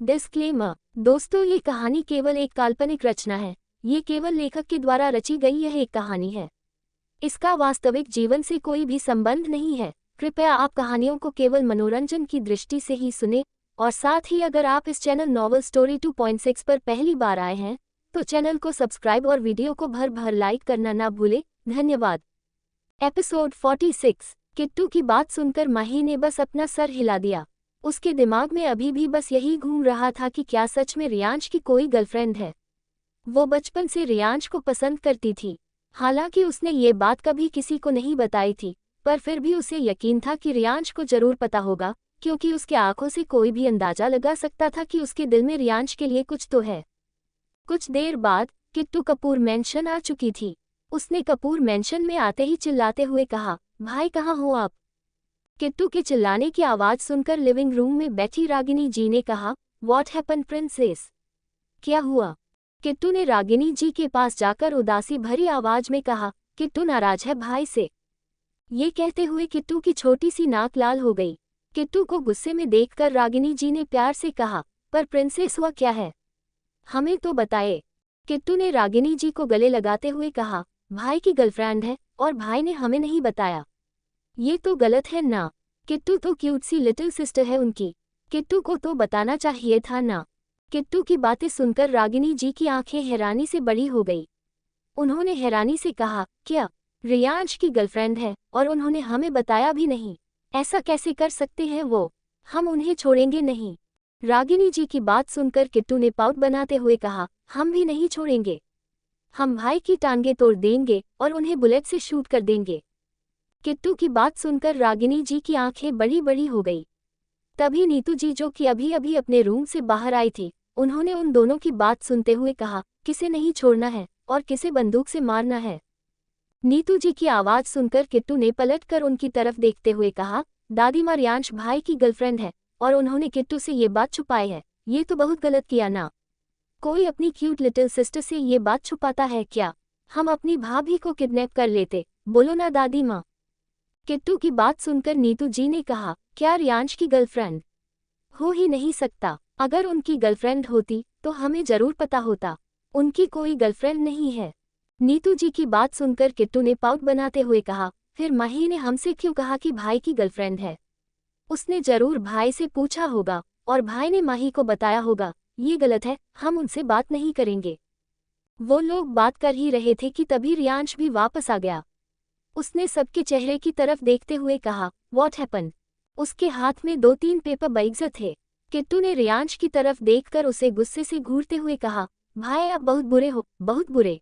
Disclaimer. दोस्तों, ये कहानी केवल एक काल्पनिक रचना है। ये केवल लेखक के द्वारा रची गई यह एक कहानी है। इसका वास्तविक जीवन से कोई भी संबंध नहीं है। कृपया आप कहानियों को केवल मनोरंजन की दृष्टि से ही सुने, और साथ ही अगर आप इस चैनल नॉवल स्टोरी 2.6 पर पहली बार आए हैं तो चैनल को सब्सक्राइब और वीडियो को भर भर लाइक करना ना भूलें। धन्यवाद। एपिसोड 46। किट्टू की बात सुनकर माही ने बस अपना सर हिला दिया। उसके दिमाग में अभी भी बस यही घूम रहा था कि क्या सच में रियांश की कोई गर्लफ्रेंड है। वो बचपन से रियांश को पसंद करती थी। हालांकि उसने ये बात कभी किसी को नहीं बताई थी, पर फिर भी उसे यकीन था कि रियांश को जरूर पता होगा, क्योंकि उसके आंखों से कोई भी अंदाजा लगा सकता था कि उसके दिल में रियांश के लिए कुछ तो है। कुछ देर बाद किट्टू कपूर मैंशन आ चुकी थी। उसने कपूर मैंशन में आते ही चिल्लाते हुए कहा, भाई कहाँ हो आप? किट्टू के चिल्लाने की आवाज सुनकर लिविंग रूम में बैठी रागिनी जी ने कहा, व्हाट हैपन प्रिंसेस? क्या हुआ? किट्टू ने रागिनी जी के पास जाकर उदासी भरी आवाज में कहा, किट्टू नाराज है भाई से। ये कहते हुए किट्टू की छोटी सी नाक लाल हो गई। किट्टू को गुस्से में देखकर रागिनी जी ने प्यार से कहा, पर प्रिंसेस हुआ क्या है? हमें तो बताए। किट्टू ने रागिनी जी को गले लगाते हुए कहा, भाई की गर्लफ्रेंड है और भाई ने हमें नहीं बताया। ये तो गलत है ना। किट्टू तो क्यूट सी लिटिल सिस्टर है उनकी। किट्टू को तो बताना चाहिए था ना। किट्टू की बातें सुनकर रागिनी जी की आंखें हैरानी से बड़ी हो गई। उन्होंने हैरानी से कहा, क्या रियांश की गर्लफ्रेंड है और उन्होंने हमें बताया भी नहीं? ऐसा कैसे कर सकते हैं वो? हम उन्हें छोड़ेंगे नहीं। रागिनी जी की बात सुनकर किट्टू ने पाउट बनाते हुए कहा, हम भी नहीं छोड़ेंगे। हम भाई की टांगें तोड़ देंगे और उन्हें बुलेट से शूट कर देंगे। किट्टू की बात सुनकर रागिनी जी की आंखें बड़ी बड़ी हो गई। तभी नीतू जी, जो कि अभी अभी अपने रूम से बाहर आई थी, उन्होंने उन दोनों की बात सुनते हुए कहा, किसे नहीं छोड़ना है और किसे बंदूक से मारना है? नीतू जी की आवाज सुनकर किट्टू ने पलटकर उनकी तरफ देखते हुए कहा, दादी माँ रियांश भाई की गर्लफ्रेंड है और उन्होंने किट्टू से ये बात छुपाई है। ये तो बहुत गलत किया ना। कोई अपनी क्यूट लिटिल सिस्टर से ये बात छुपाता है क्या? हम अपनी भाभी को किडनैप कर लेते, बोलो ना दादी माँ। किट्टू की बात सुनकर नीतू जी ने कहा, क्या रियांश की गर्लफ्रेंड? हो ही नहीं सकता। अगर उनकी गर्लफ्रेंड होती तो हमें जरूर पता होता। उनकी कोई गर्लफ्रेंड नहीं है। नीतू जी की बात सुनकर किट्टू ने पाउट बनाते हुए कहा, फिर माही ने हमसे क्यों कहा कि भाई की गर्लफ्रेंड है? उसने जरूर भाई से पूछा होगा और भाई ने माही को बताया होगा। ये गलत है, हम उनसे बात नहीं करेंगे। वो लोग बात कर ही रहे थे कि तभी रियांश भी वापस आ गया। उसने सबके चेहरे की तरफ देखते हुए कहा, व्हाट हैपन? उसके हाथ में 2-3 पेपर बैग्स थे। किट्टू ने रियांश की तरफ देखकर उसे गुस्से से घूरते हुए कहा, भाई आप बहुत बुरे हो, बहुत बुरे।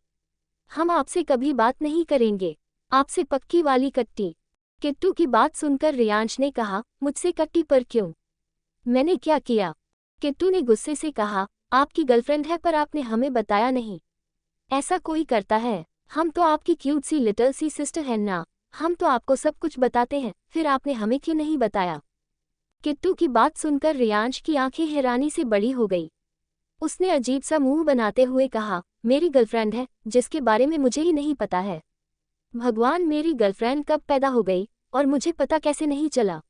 हम आपसे कभी बात नहीं करेंगे। आपसे पक्की वाली कट्टी। किट्टू की बात सुनकर रियांश ने कहा, मुझसे कट्टी पर क्यों? मैंने क्या किया? किट्टू ने गुस्से से कहा, आपकी गर्लफ्रेंड है पर आपने हमें बताया नहीं। ऐसा कोई करता है? हम तो आपकी क्यूट सी लिटिल सी सिस्टर हैं ना। हम तो आपको सब कुछ बताते हैं, फिर आपने हमें क्यों नहीं बताया? किट्टू की बात सुनकर रियांश की आंखें हैरानी से बड़ी हो गई। उसने अजीब सा मुंह बनाते हुए कहा, मेरी गर्लफ्रेंड है जिसके बारे में मुझे ही नहीं पता है। भगवान, मेरी गर्लफ्रेंड कब पैदा हो गई और मुझे पता कैसे नहीं चला?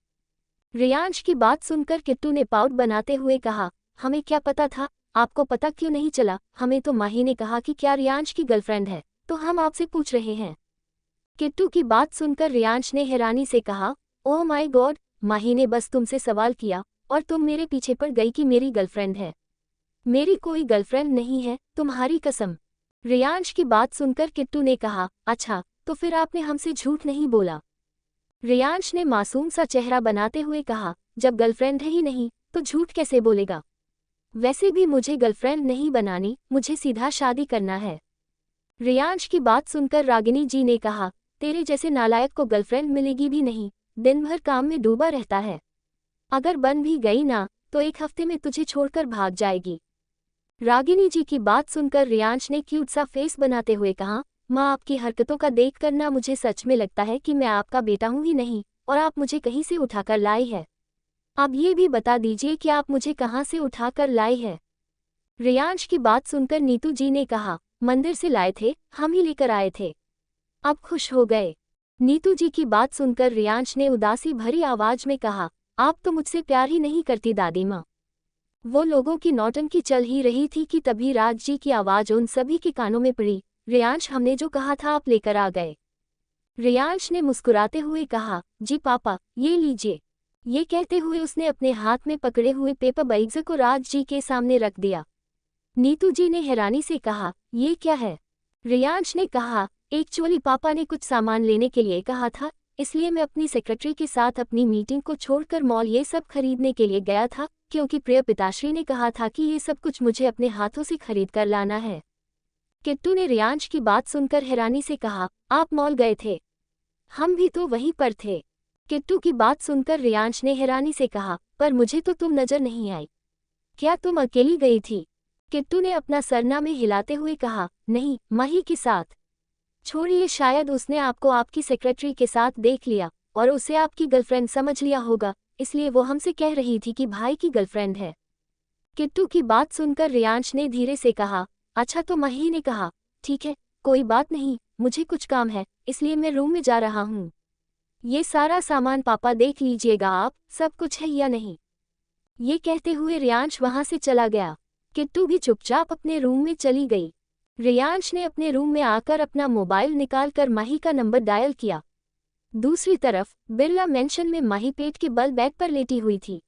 रियांश की बात सुनकर किट्टू ने पाउट बनाते हुए कहा, हमें क्या पता था? आपको पता क्यों नहीं चला? हमें तो माही ने कहा कि क्या रियांश की गर्लफ्रेंड है, तो हम आपसे पूछ रहे हैं। किट्टू की बात सुनकर रियांश ने हैरानी से कहा, ओह माय गॉड, माही ने बस तुमसे सवाल किया और तुम मेरे पीछे पड़ गई कि मेरी गर्लफ्रेंड है। मेरी कोई गर्लफ्रेंड नहीं है, तुम्हारी कसम। रियांश की बात सुनकर किट्टू ने कहा, अच्छा तो फिर आपने हमसे झूठ नहीं बोला? रियांश ने मासूम सा चेहरा बनाते हुए कहा, जब गर्लफ्रेंड है ही नहीं तो झूठ कैसे बोलेगा? वैसे भी मुझे गर्लफ्रेंड नहीं बनानी, मुझे सीधा शादी करना है। रियांश की बात सुनकर रागिनी जी ने कहा, तेरे जैसे नालायक को गर्लफ्रेंड मिलेगी भी नहीं, दिन भर काम में डूबा रहता है। अगर बन भी गई ना तो 1 हफ्ते में तुझे छोड़कर भाग जाएगी। रागिनी जी की बात सुनकर रियांश ने क्यूट सा फेस बनाते हुए कहा, माँ आपकी हरकतों का देख कर ना मुझे सच में लगता है कि मैं आपका बेटा हूँ ही नहीं और आप मुझे कहीं से उठाकर लाई है। अब ये भी बता दीजिए कि आप मुझे कहाँ से उठाकर लाई है? रियांश की बात सुनकर नीतू जी ने कहा, मंदिर से लाए थे, हम ही लेकर आए थे। अब खुश हो गए? नीतू जी की बात सुनकर रियांश ने उदासी भरी आवाज में कहा, आप तो मुझसे प्यार ही नहीं करती दादी माँ। वो लोगों की नौटंकी चल ही रही थी कि तभी राज जी की आवाज़ उन सभी के कानों में पड़ी। रियांश, हमने जो कहा था आप लेकर आ गए। रियांश ने मुस्कुराते हुए कहा, जी पापा, ये लीजिए। ये कहते हुए उसने अपने हाथ में पकड़े हुए पेपर बैग्स को राज जी के सामने रख दिया। नीतू जी ने हैरानी से कहा, ये क्या है? रियांश ने कहा, एक्चुअली पापा ने कुछ सामान लेने के लिए कहा था, इसलिए मैं अपनी सेक्रेटरी के साथ अपनी मीटिंग को छोड़कर मॉल ये सब खरीदने के लिए गया था, क्योंकि प्रिय पिताश्री ने कहा था कि ये सब कुछ मुझे अपने हाथों से खरीद कर लाना है। किट्टू ने रियांश की बात सुनकर हैरानी से कहा, आप मॉल गए थे? हम भी तो वहीं पर थे। किट्टू की बात सुनकर रियांश ने हैरानी से कहा, पर मुझे तो तुम नजर नहीं आई। क्या तुम अकेली गई थी? किट्टू ने अपना सरना में हिलाते हुए कहा, नहीं, माही के साथ। छोड़िए, शायद उसने आपको आपकी सेक्रेटरी के साथ देख लिया और उसे आपकी गर्लफ्रेंड समझ लिया होगा, इसलिए वो हमसे कह रही थी कि भाई की गर्लफ्रेंड है। किट्टू की बात सुनकर रियांश ने धीरे से कहा, अच्छा। तो माही ने कहा, ठीक है, कोई बात नहीं, मुझे कुछ काम है, इसलिए मैं रूम में जा रहा हूँ। ये सारा सामान पापा देख लीजिएगा, आप सब कुछ है या नहीं। ये कहते हुए रियांश वहां से चला गया। किट्टू भी चुपचाप अपने रूम में चली गई। रियांश ने अपने रूम में आकर अपना मोबाइल निकालकर माही का नंबर डायल किया। दूसरी तरफ बिरला मेंशन में माही पेट के बल बेड पर लेटी हुई थी।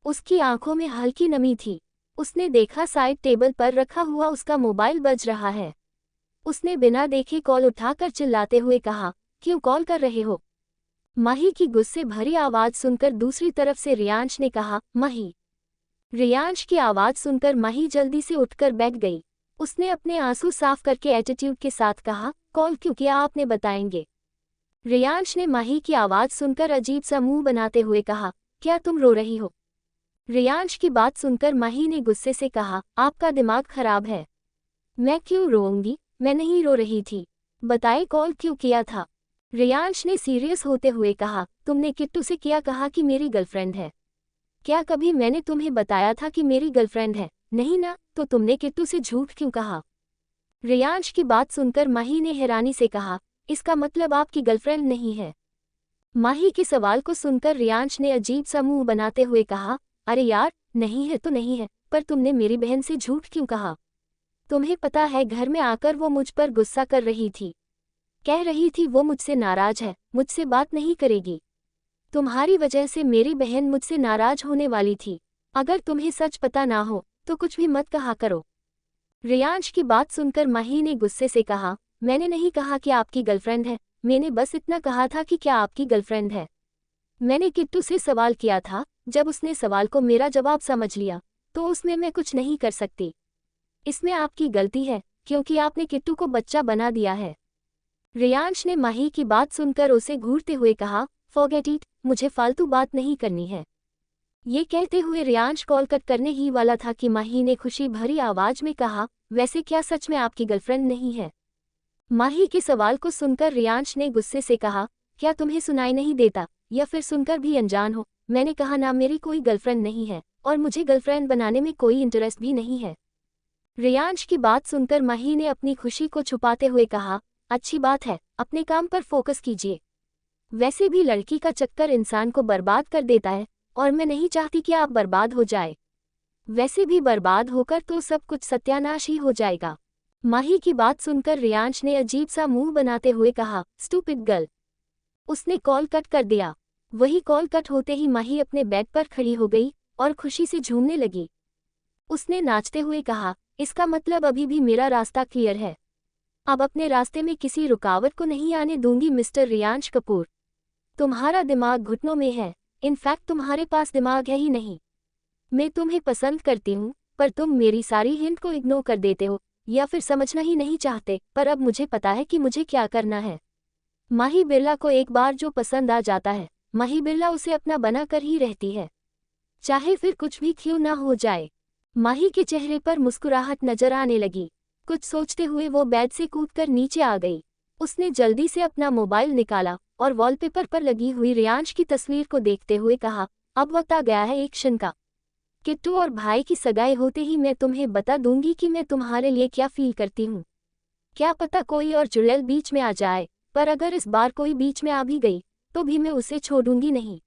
उसकी आंखों में हल्की नमी थी। उसने देखा साइड टेबल पर रखा हुआ उसका मोबाइल बज रहा है। उसने बिना देखे कॉल उठाकर चिल्लाते हुए कहा, क्यों कॉल कर रहे हो? माही की गुस्से भरी आवाज सुनकर दूसरी तरफ से रियांश ने कहा, माही। रियांश की आवाज सुनकर माही जल्दी से उठकर बैठ गई। उसने अपने आंसू साफ करके एटीट्यूड के साथ कहा, कॉल क्यों किया आपने, बताएंगे? रियांश ने माही की आवाज सुनकर अजीब सा मुंह बनाते हुए कहा, क्या तुम रो रही हो? रियांश की बात सुनकर माही ने गुस्से से कहा, आपका दिमाग खराब है। मैं क्यों रोऊंगी? मैं नहीं रो रही थी। बताए कॉल क्यों किया था? रियांश ने सीरियस होते हुए कहा, तुमने किट्टू से क्या कहा कि मेरी गर्लफ्रेंड है? क्या कभी मैंने तुम्हें बताया था कि मेरी गर्लफ्रेंड है? नहीं ना, तो तुमने किट्टू से झूठ क्यों कहा? रियांश की बात सुनकर माही ने हैरानी से कहा, इसका मतलब आपकी गर्लफ्रेंड नहीं है? माही के सवाल को सुनकर रियांश ने अजीब सा मुंह बनाते हुए कहा, अरे यार, नहीं है तो नहीं है, पर तुमने मेरी बहन से झूठ क्यों कहा? तुम्हें पता है घर में आकर वो मुझ पर गुस्सा कर रही थी। कह रही थी वो मुझसे नाराज है, मुझसे बात नहीं करेगी। तुम्हारी वजह से मेरी बहन मुझसे नाराज होने वाली थी। अगर तुम्हें सच पता ना हो तो कुछ भी मत कहा करो। रियांश की बात सुनकर माही ने गुस्से से कहा, मैंने नहीं कहा कि आपकी गर्लफ्रेंड है, मैंने बस इतना कहा था कि क्या आपकी गर्लफ्रेंड है। मैंने किट्टू से सवाल किया था, जब उसने सवाल को मेरा जवाब समझ लिया तो उसमें मैं कुछ नहीं कर सकती। इसमें आपकी गलती है, क्योंकि आपने किट्टू को बच्चा बना दिया है। रियांश ने माही की बात सुनकर उसे घूरते हुए कहा, फॉरगेट इट, मुझे फालतू बात नहीं करनी है। ये कहते हुए रियांश कॉल कट करने ही वाला था कि माही ने खुशी भरी आवाज में कहा, वैसे क्या सच में आपकी गर्लफ्रेंड नहीं है? माही के सवाल को सुनकर रियांश ने गुस्से से कहा, क्या तुम्हें सुनाई नहीं देता, या फिर सुनकर भी अनजान हो? मैंने कहा ना, मेरी कोई गर्लफ्रेंड नहीं है और मुझे गर्लफ्रेंड बनाने में कोई इंटरेस्ट भी नहीं है। रियांश की बात सुनकर माही ने अपनी खुशी को छुपाते हुए कहा, अच्छी बात है, अपने काम पर फोकस कीजिए। वैसे भी लड़की का चक्कर इंसान को बर्बाद कर देता है और मैं नहीं चाहती कि आप बर्बाद हो जाए। वैसे भी बर्बाद होकर तो सब कुछ सत्यानाश ही हो जाएगा। माही की बात सुनकर रियांश ने अजीब सा मुंह बनाते हुए कहा, स्टूपिड गर्ल। उसने कॉल कट कर दिया। वही कॉल कट होते ही माही अपने बेड पर खड़ी हो गई और खुशी से झूमने लगी। उसने नाचते हुए कहा, इसका मतलब अभी भी मेरा रास्ता क्लियर है। अब अपने रास्ते में किसी रुकावट को नहीं आने दूंगी मिस्टर रियांश कपूर। तुम्हारा दिमाग घुटनों में है, इनफैक्ट तुम्हारे पास दिमाग है ही नहीं। मैं तुम्हें पसंद करती हूँ, पर तुम मेरी सारी हिंट को इग्नोर कर देते हो या फिर समझना ही नहीं चाहते, पर अब मुझे पता है कि मुझे क्या करना है। माही बिरला को एक बार जो पसंद आ जाता है, माही बिरला उसे अपना बना कर ही रहती है, चाहे फिर कुछ भी क्यों ना हो जाए। माही के चेहरे पर मुस्कुराहट नजर आने लगी। कुछ सोचते हुए वो बेड से कूदकर नीचे आ गई। उसने जल्दी से अपना मोबाइल निकाला और वॉलपेपर पर लगी हुई रियांश की तस्वीर को देखते हुए कहा, अब वक्त आ गया है एक्शन का। किट्टू और भाई की सगाई होते ही मैं तुम्हें बता दूंगी कि मैं तुम्हारे लिए क्या फील करती हूँ। क्या पता कोई और चुड़ैल बीच में आ जाए, पर अगर इस बार कोई बीच में आ भी गई तो भी मैं उसे छोड़ूंगी नहीं।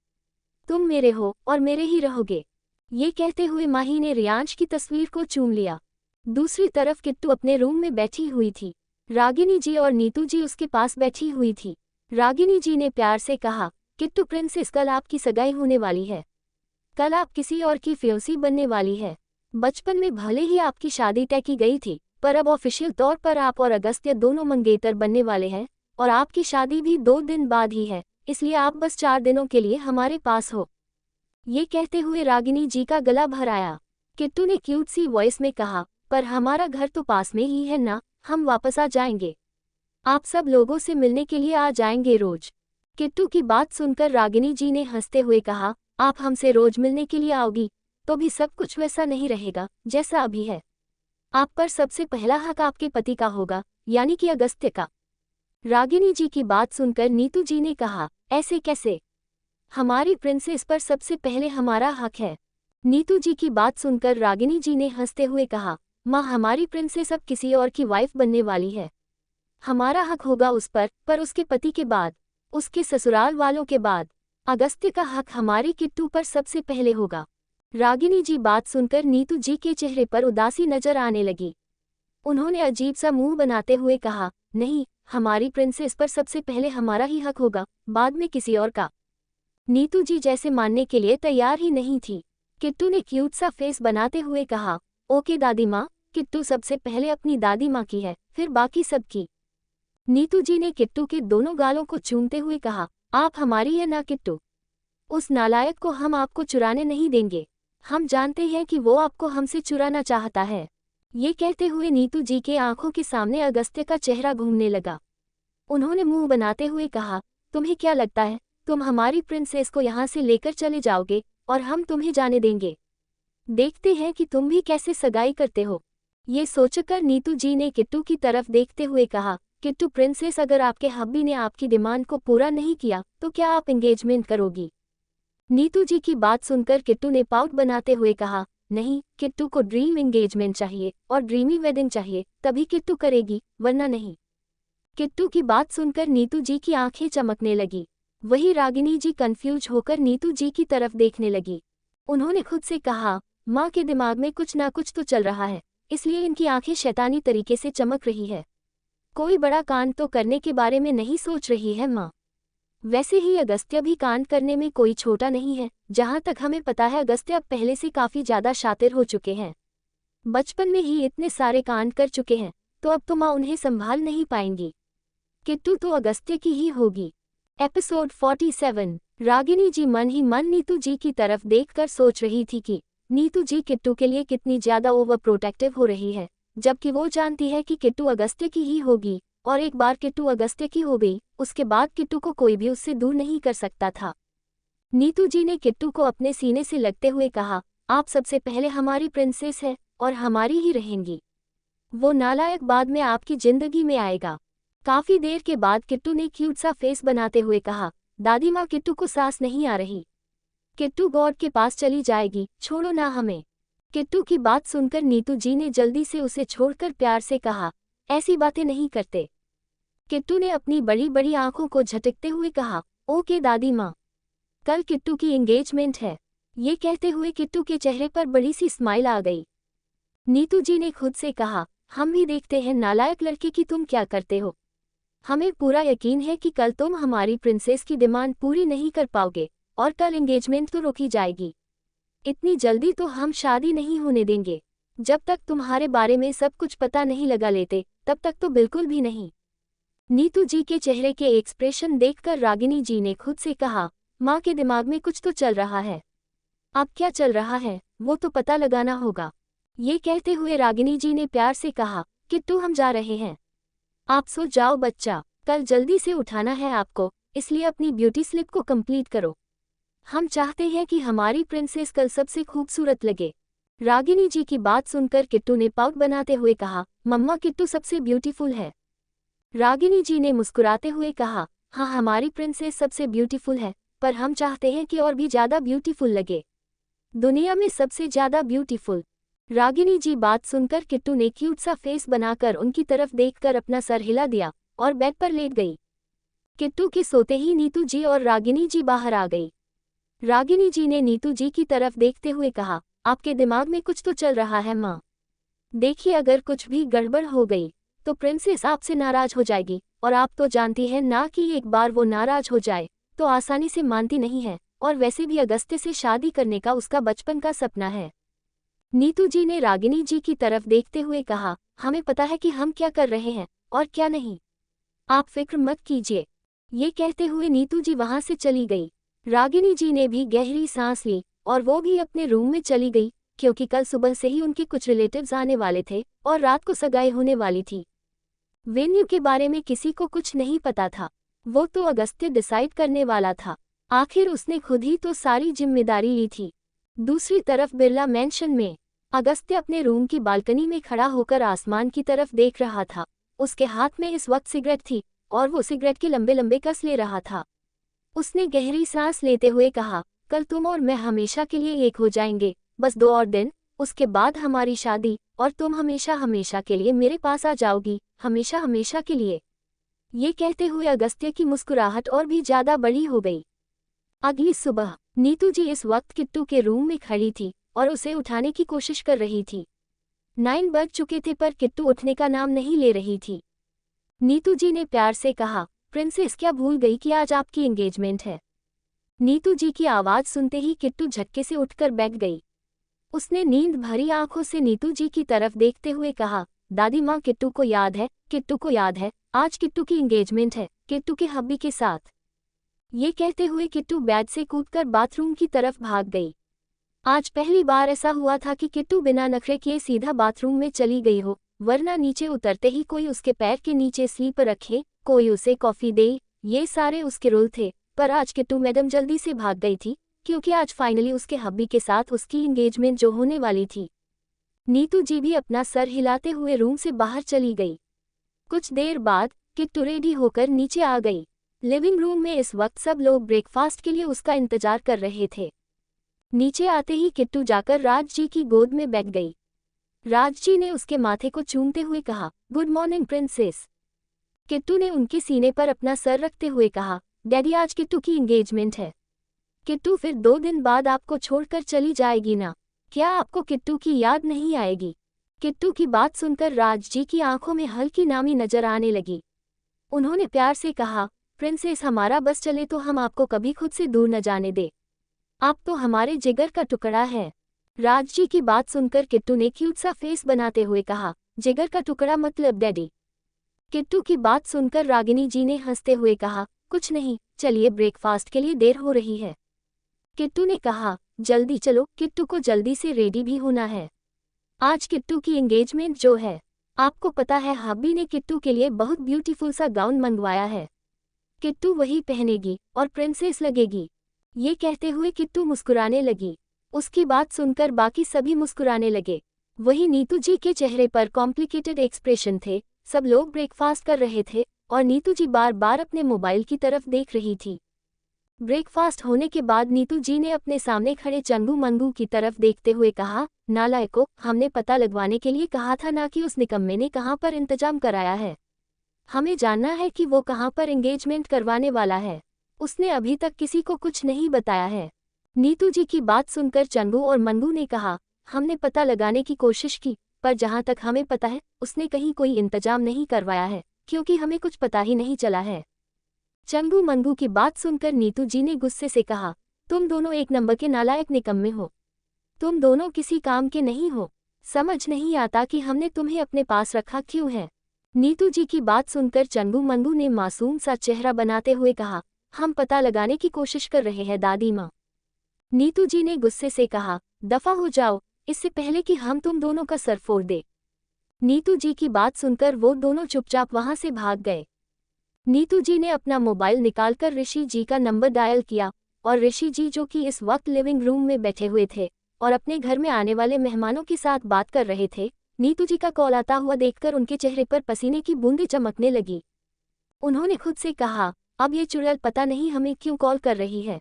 तुम मेरे हो और मेरे ही रहोगे। ये कहते हुए माही ने रियांश की तस्वीर को चूम लिया। दूसरी तरफ किट्टू अपने रूम में बैठी हुई थी। रागिनी जी और नीतू जी उसके पास बैठी हुई थी। रागिनी जी ने प्यार से कहा, किट्टू प्रिंसेस, कल आपकी सगाई होने वाली है। कल आप किसी और की फियोंसी बनने वाली है। बचपन में भले ही आपकी शादी तय की गई थी, पर अब ऑफिशियल तौर पर आप और अगस्त्य दोनों मंगेतर बनने वाले हैं, और आपकी शादी भी 2 दिन बाद ही है, इसलिए आप बस 4 दिनों के लिए हमारे पास हो। ये कहते हुए रागिनी जी का गला भर आया। किट्टू ने क्यूट सी वॉइस में कहा, पर हमारा घर तो पास में ही है ना, हम वापस आ जाएंगे। आप सब लोगों से मिलने के लिए आ जाएंगे रोज। किट्टू की बात सुनकर रागिनी जी ने हंसते हुए कहा, आप हमसे रोज मिलने के लिए आओगी तो भी सब कुछ वैसा नहीं रहेगा जैसा अभी है। आप पर सबसे पहला हक आपके पति का होगा, यानी कि अगस्त्य का। रागिनी जी की बात सुनकर नीतू जी ने कहा, ऐसे कैसे? हमारी प्रिंसेस पर सबसे पहले हमारा हक है। नीतू जी की बात सुनकर रागिनी जी ने हंसते हुए कहा, माँ, हमारी प्रिंसेस अब किसी और की वाइफ बनने वाली है। हमारा हक होगा उस पर उसके पति के बाद, उसके ससुराल वालों के बाद। अगस्त्य का हक हमारे किट्टू पर सबसे पहले होगा। रागिनी जी बात सुनकर नीतू जी के चेहरे पर उदासी नजर आने लगी। उन्होंने अजीब सा मुंह बनाते हुए कहा, नहीं, हमारी प्रिंसेस पर सबसे पहले हमारा ही हक होगा, बाद में किसी और का। नीतू जी जैसे मानने के लिए तैयार ही नहीं थी। किट्टू ने क्यूट सा फेस बनाते हुए कहा, ओके दादी माँ, किट्टू सबसे पहले अपनी दादी माँ की है, फिर बाकी सब की। नीतू जी ने किट्टू के दोनों गालों को चूमते हुए कहा, आप हमारी है ना किट्टू? उस नालायक को हम आपको चुराने नहीं देंगे। हम जानते हैं कि वो आपको हमसे चुराना चाहता है। ये कहते हुए नीतू जी के आंखों के सामने अगस्त्य का चेहरा घूमने लगा। उन्होंने मुंह बनाते हुए कहा, तुम्हें क्या लगता है तुम हमारी प्रिंसेस को यहाँ से लेकर चले जाओगे और हम तुम्हें जाने देंगे? देखते हैं कि तुम भी कैसे सगाई करते हो। ये सोचकर नीतू जी ने किट्टू की तरफ देखते हुए कहा, किट्टू प्रिंसेस, अगर आपके हब्बी ने आपकी डिमांड को पूरा नहीं किया तो क्या आप एंगेजमेंट करोगी? नीतू जी की बात सुनकर किट्टू ने पाउट बनाते हुए कहा, नहीं, किट्टू को ड्रीम एंगेजमेंट चाहिए और ड्रीमी वेडिंग चाहिए, तभी किट्टू करेगी, वरना नहीं। किट्टू की बात सुनकर नीतू जी की आंखें चमकने लगी। वही रागिनी जी कंफ्यूज होकर नीतू जी की तरफ देखने लगी। उन्होंने खुद से कहा, माँ के दिमाग में कुछ ना कुछ तो चल रहा है, इसलिए इनकी आंखें शैतानी तरीके से चमक रही है। कोई बड़ा कांड तो करने के बारे में नहीं सोच रही है माँ। वैसे ही अगस्त्य भी कांड करने में कोई छोटा नहीं है। जहाँ तक हमें पता है अगस्त्य अब पहले से काफी ज्यादा शातिर हो चुके हैं। बचपन में ही इतने सारे कांड कर चुके हैं, तो अब तो माँ उन्हें संभाल नहीं पाएंगी। किट्टू तो अगस्त्य की ही होगी। एपिसोड 47। रागिनी जी मन ही मन नीतू जी की तरफ देखकर सोच रही थी कि नीतू जी किट्टू के लिए कितनी ज्यादा ओवर प्रोटेक्टिव हो रही है, जबकि वो जानती है कि किट्टू अगस्त्य की ही होगी, और एक बार किट्टू अगस्त्य की हो गई, उसके बाद किट्टू को कोई भी उससे दूर नहीं कर सकता था। नीतू जी ने किट्टू को अपने सीने से लगते हुए कहा, आप सबसे पहले हमारी प्रिंसेस है और हमारी ही रहेंगी। वो नालायक बाद में आपकी जिंदगी में आएगा। काफी देर के बाद किट्टू ने क्यूट सा फेस बनाते हुए कहा, दादी माँ, किट्टू को सांस नहीं आ रही। किट्टू गॉड के पास चली जाएगी, छोड़ो ना हमें। किट्टू की बात सुनकर नीतू जी ने जल्दी से उसे छोड़कर प्यार से कहा, ऐसी बातें नहीं करते। किट्टू ने अपनी बड़ी बड़ी आंखों को झटकते हुए कहा, ओके दादी माँ, कल किट्टू की एंगेजमेंट है। ये कहते हुए किट्टू के चेहरे पर बड़ी सी स्माइल आ गई। नीतू जी ने खुद से कहा, हम भी देखते हैं नालायक लड़के की तुम क्या करते हो। हमें पूरा यकीन है कि कल तुम हमारी प्रिंसेस की डिमांड पूरी नहीं कर पाओगे और कल एंगेजमेंट तो रोकी जाएगी। इतनी जल्दी तो हम शादी नहीं होने देंगे। जब तक तुम्हारे बारे में सब कुछ पता नहीं लगा लेते, तब तक तो बिल्कुल भी नहीं। नीतू जी के चेहरे के एक्सप्रेशन देखकर रागिनी जी ने खुद से कहा, माँ के दिमाग में कुछ तो चल रहा है। अब क्या चल रहा है वो तो पता लगाना होगा। ये कहते हुए रागिनी जी ने प्यार से कहा, किट्टू हम जा रहे हैं। आप सो जाओ बच्चा, कल जल्दी से उठाना है आपको, इसलिए अपनी ब्यूटी स्लिप को कंप्लीट करो। हम चाहते हैं कि हमारी प्रिंसेस कल सबसे खूबसूरत लगे। रागिनी जी की बात सुनकर किट्टू ने पाउट बनाते हुए कहा, मम्मा, किट्टू सबसे ब्यूटीफुल है। रागिनी जी ने मुस्कुराते हुए कहा, हाँ, हमारी प्रिंसेस सबसे ब्यूटीफुल है, पर हम चाहते हैं कि और भी ज्यादा ब्यूटीफुल लगे, दुनिया में सबसे ज्यादा ब्यूटीफुल। रागिनी जी बात सुनकर किट्टू ने क्यूट सा फेस बनाकर उनकी तरफ देखकर अपना सर हिला दिया और बेड पर लेट गई। किट्टू के सोते ही नीतू जी और रागिनी जी बाहर आ गई। रागिनी जी ने नीतू जी की तरफ देखते हुए कहा, आपके दिमाग में कुछ तो चल रहा है माँ। देखिए, अगर कुछ भी गड़बड़ हो गई तो प्रिंसेस आपसे नाराज हो जाएगी, और आप तो जानती हैं ना कि एक बार वो नाराज हो जाए तो आसानी से मानती नहीं है, और वैसे भी अगस्त्य से शादी करने का उसका बचपन का सपना है। नीतू जी ने रागिनी जी की तरफ देखते हुए कहा, हमें पता है कि हम क्या कर रहे हैं और क्या नहीं, आप फिक्र मत कीजिए। ये कहते हुए नीतू जी वहां से चली गई। रागिनी जी ने भी गहरी सांस ली और वो भी अपने रूम में चली गई, क्योंकि कल सुबह से ही उनके कुछ रिलेटिव्स आने वाले थे और रात को सगाई होने वाली थी। वेन्यू के बारे में किसी को कुछ नहीं पता था, वो तो अगस्त्य डिसाइड करने वाला था। आखिर उसने खुद ही तो सारी जिम्मेदारी ली थी। दूसरी तरफ बिरला मैंशन में अगस्त्य अपने रूम की बालकनी में खड़ा होकर आसमान की तरफ देख रहा था। उसके हाथ में इस वक्त सिगरेट थी और वो सिगरेट के लंबे लंबे कस ले रहा था। उसने गहरी सांस लेते हुए कहा, कल तुम और मैं हमेशा के लिए एक हो जाएंगे, बस 2 और दिन, उसके बाद हमारी शादी, और तुम हमेशा हमेशा के लिए मेरे पास आ जाओगी, हमेशा हमेशा के लिए। ये कहते हुए अगस्त्य की मुस्कुराहट और भी ज्यादा बड़ी हो गई। अगली सुबह नीतू जी इस वक्त किट्टू के रूम में खड़ी थी और उसे उठाने की कोशिश कर रही थी। 9 बज चुके थे पर किट्टू उठने का नाम नहीं ले रही थी। नीतू जी ने प्यार से कहा, प्रिंसेस क्या भूल गई कि आज आपकी एंगेजमेंट है? नीतू जी की आवाज सुनते ही किट्टू झटके से उठकर बैठ गई। उसने नींद भरी आंखों से नीतू जी की तरफ देखते हुए कहा, दादी माँ, किट्टू को याद है, किट्टू को याद है, आज किट्टू की एंगेजमेंट है, किट्टू के हब्बी के साथ। ये कहते हुए किट्टू बेड से कूदकर बाथरूम की तरफ भाग गई। आज पहली बार ऐसा हुआ था कि किट्टू बिना नखरे किए सीधा बाथरूम में चली गई हो, वरना नीचे उतरते ही कोई उसके पैर के नीचे स्लीप रखे, कोई उसे कॉफी दे, ये सारे उसके रूल थे। पर आज किट्टू मैडम जल्दी से भाग गई थी, क्योंकि आज फाइनली उसके हब्बी के साथ उसकी एंगेजमेंट जो होने वाली थी। नीतू जी भी अपना सर हिलाते हुए रूम से बाहर चली गई। कुछ देर बाद किट्टू रेडी होकर नीचे आ गई। लिविंग रूम में इस वक्त सब लोग ब्रेकफास्ट के लिए उसका इंतजार कर रहे थे। नीचे आते ही किट्टू जाकर राज जी की गोद में बैठ गई। राज जी ने उसके माथे को चूमते हुए कहा, गुड मॉर्निंग प्रिंसेस। किट्टू ने उनके सीने पर अपना सर रखते हुए कहा, डैडी आज किट्टू की एंगेजमेंट है। किट्टू फिर 2 दिन बाद आपको छोड़कर चली जाएगी ना? क्या आपको किट्टू की याद नहीं आएगी? किट्टू की बात सुनकर राज जी की आंखों में हल्की नामी नजर आने लगी। उन्होंने प्यार से कहा, प्रिंसेस हमारा बस चले तो हम आपको कभी खुद से दूर न जाने दे। आप तो हमारे जिगर का टुकड़ा है। राज जी की बात सुनकर किट्टू ने क्यूट सा फेस बनाते हुए कहा, जिगर का टुकड़ा मतलब डैडी? किट्टू की बात सुनकर रागिनी जी ने हंसते हुए कहा, कुछ नहीं, चलिए ब्रेकफास्ट के लिए देर हो रही है। किट्टू ने कहा, जल्दी चलो, किट्टू को जल्दी से रेडी भी होना है। आज किट्टू की एंगेजमेंट जो है, आपको पता है हब्बी ने किट्टू के लिए बहुत ब्यूटीफुल सा गाउन मंगवाया है। किट्टू वही पहनेगी और प्रिंसेस लगेगी। ये कहते हुए किट्टू मुस्कुराने लगी। उसकी बात सुनकर बाकी सभी मुस्कुराने लगे। वही नीतू जी के चेहरे पर कॉम्प्लिकेटेड एक्सप्रेशन थे। सब लोग ब्रेकफास्ट कर रहे थे और नीतू जी बार बार अपने मोबाइल की तरफ देख रही थी। ब्रेकफास्ट होने के बाद नीतू जी ने अपने सामने खड़े चंगू मंगू की तरफ देखते हुए कहा, नालायको, हमने पता लगवाने के लिए कहा था ना कि उस निकम्मे ने कहाँ पर इंतजाम कराया है। हमें जानना है कि वो कहाँ पर एंगेजमेंट करवाने वाला है। उसने अभी तक किसी को कुछ नहीं बताया है। नीतू जी की बात सुनकर चंगू और मंगू ने कहा, हमने पता लगाने की कोशिश की, पर जहाँ तक हमें पता है उसने कहीं कोई इंतजाम नहीं करवाया है, क्योंकि हमें कुछ पता ही नहीं चला है। चंगू मंगू की बात सुनकर नीतू जी ने गुस्से से कहा, तुम दोनों एक नंबर के नालायक निकम्मे हो। तुम दोनों किसी काम के नहीं हो। समझ नहीं आता कि हमने तुम्हें अपने पास रखा क्यों है। नीतू जी की बात सुनकर चंगू मंगू ने मासूम सा चेहरा बनाते हुए कहा, हम पता लगाने की कोशिश कर रहे हैं दादी माँ। नीतू जी ने गुस्से से कहा, दफा हो जाओ, इससे पहले कि हम तुम दोनों का सर फोड़ दे। नीतू जी की बात सुनकर वो दोनों चुपचाप वहां से भाग गए। नीतू जी ने अपना मोबाइल निकालकर ऋषि जी का नंबर डायल किया और ऋषि जी, जो कि इस वक्त लिविंग रूम में बैठे हुए थे और अपने घर में आने वाले मेहमानों के साथ बात कर रहे थे, नीतू जी का कॉल आता हुआ देखकर उनके चेहरे पर पसीने की बूंदें चमकने लगी। उन्होंने खुद से कहा, अब ये चुड़ैल पता नहीं हमें क्यों कॉल कर रही है।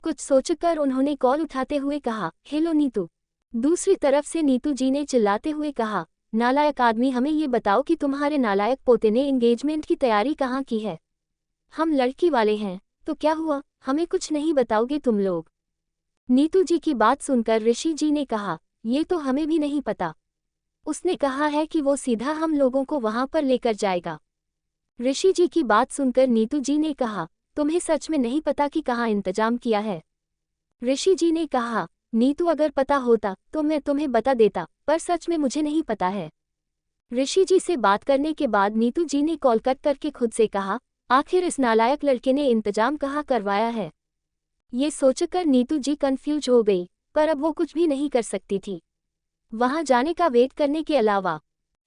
कुछ सोचकर उन्होंने कॉल उठाते हुए कहा, हेलो नीतू। दूसरी तरफ से नीतू जी ने चिल्लाते हुए कहा, नालायक आदमी, हमें ये बताओ कि तुम्हारे नालायक पोते ने एंगेजमेंट की तैयारी कहाँ की है? हम लड़की वाले हैं, तो क्या हुआ, हमें कुछ नहीं बताओगे तुम लोग? नीतू जी की बात सुनकर ऋषि जी ने कहा, ये तो हमें भी नहीं पता। उसने कहा है कि वो सीधा हम लोगों को वहां पर लेकर जाएगा। ऋषि जी की बात सुनकर नीतू जी ने कहा, तुम्हें सच में नहीं पता कि कहाँ इंतजाम किया है? ऋषि जी ने कहा, नीतू अगर पता होता तो मैं तुम्हें बता देता, पर सच में मुझे नहीं पता है। ऋषि जी से बात करने के बाद नीतू जी ने कॉल कट करके खुद से कहा, आखिर इस नालायक लड़के ने इंतजाम कहाँ करवाया है। ये सोचकर नीतू जी कंफ्यूज हो गई, पर अब वो कुछ भी नहीं कर सकती थी वहां जाने का वेट करने के अलावा।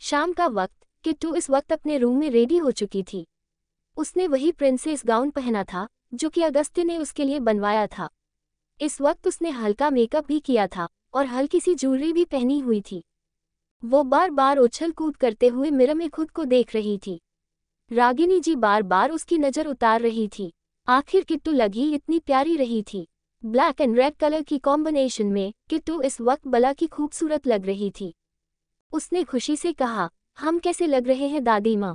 शाम का वक्त, किट्टू इस वक्त अपने रूम में रेडी हो चुकी थी। उसने वही प्रिंसेस गाउन पहना था जो कि अगस्त्य ने उसके लिए बनवाया था। इस वक्त उसने हल्का मेकअप भी किया था और हल्की सी ज्वेलरी भी पहनी हुई थी। वो बार बार उछल कूद करते हुए मिरर में खुद को देख रही थी। रागिनी जी बार बार उसकी नज़र उतार रही थी। आखिर किट्टू लगी इतनी प्यारी रही थी। ब्लैक एंड रेड कलर की कॉम्बिनेशन में किट्टू इस वक्त बला की खूबसूरत लग रही थी। उसने खुशी से कहा, हम कैसे लग रहे हैं दादी माँ?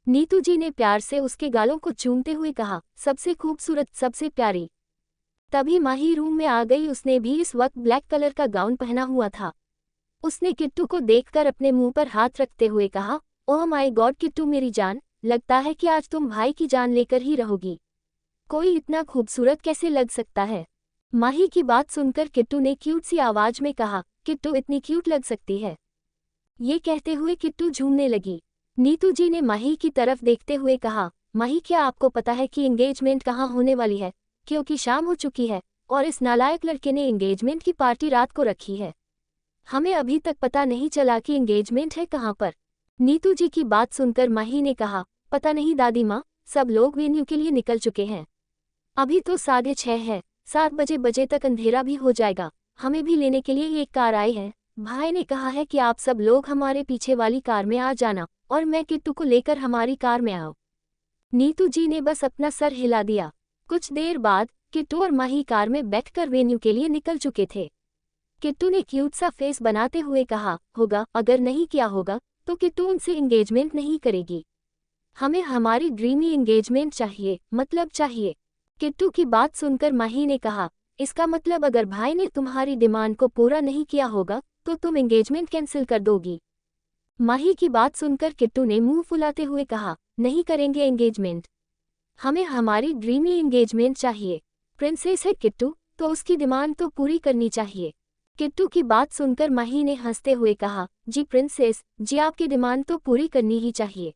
नीतू जी ने प्यार से उसके गालों को चूमते हुए कहा, सबसे खूबसूरत, सबसे प्यारी। तभी माही रूम में आ गई। उसने भी इस वक्त ब्लैक कलर का गाउन पहना हुआ था। उसने किट्टू को देखकर अपने मुंह पर हाथ रखते हुए कहा, ओह माय गॉड किट्टू मेरी जान, लगता है कि आज तुम भाई की जान लेकर ही रहोगी। कोई इतना खूबसूरत कैसे लग सकता है? माही की बात सुनकर किट्टू ने क्यूट सी आवाज में कहा, किट्टू इतनी क्यूट लग सकती है। ये कहते हुए किट्टू झूमने लगी। नीतू जी ने माही की तरफ देखते हुए कहा, माही क्या आपको पता है कि एंगेजमेंट कहाँ होने वाली है? क्योंकि शाम हो चुकी है और इस नालायक लड़के ने एंगेजमेंट की पार्टी रात को रखी है। हमें अभी तक पता नहीं चला कि एंगेजमेंट है कहाँ पर। नीतू जी की बात सुनकर माही ने कहा, पता नहीं दादी माँ, सब लोग वेन्यू के लिए निकल चुके हैं। अभी तो 6:30 है, 7 बजे तक अंधेरा भी हो जाएगा। हमें भी लेने के लिए एक कार आई है। भाई ने कहा है कि आप सब लोग हमारे पीछे वाली कार में आ जाना और मैं किट्टू को लेकर हमारी कार में आओ। नीतू जी ने बस अपना सर हिला दिया। कुछ देर बाद किट्टू और माही कार में बैठकर वेन्यू के लिए निकल चुके थे। किट्टू ने क्यूट सा फेस बनाते हुए कहा, होगा, अगर नहीं किया होगा तो किट्टू उनसे एंगेजमेंट नहीं करेगी। हमें हमारी ड्रीमी एंगेजमेंट चाहिए, मतलब चाहिए। किट्टू की बात सुनकर माही ने कहा, इसका मतलब अगर भाई ने तुम्हारी डिमांड को पूरा नहीं किया होगा तो तुम एंगेजमेंट कैंसिल कर दोगी। माही की बात सुनकर किट्टू ने मुंह फुलाते हुए कहा, नहीं करेंगे एंगेजमेंट। हमें हमारी ड्रीमी एंगेजमेंट चाहिए। प्रिंसेस है किट्टू, तो उसकी डिमांड तो पूरी करनी चाहिए। किट्टू की बात सुनकर माही ने हंसते हुए कहा, जी प्रिंसेस जी, आपकी डिमांड तो पूरी करनी ही चाहिए।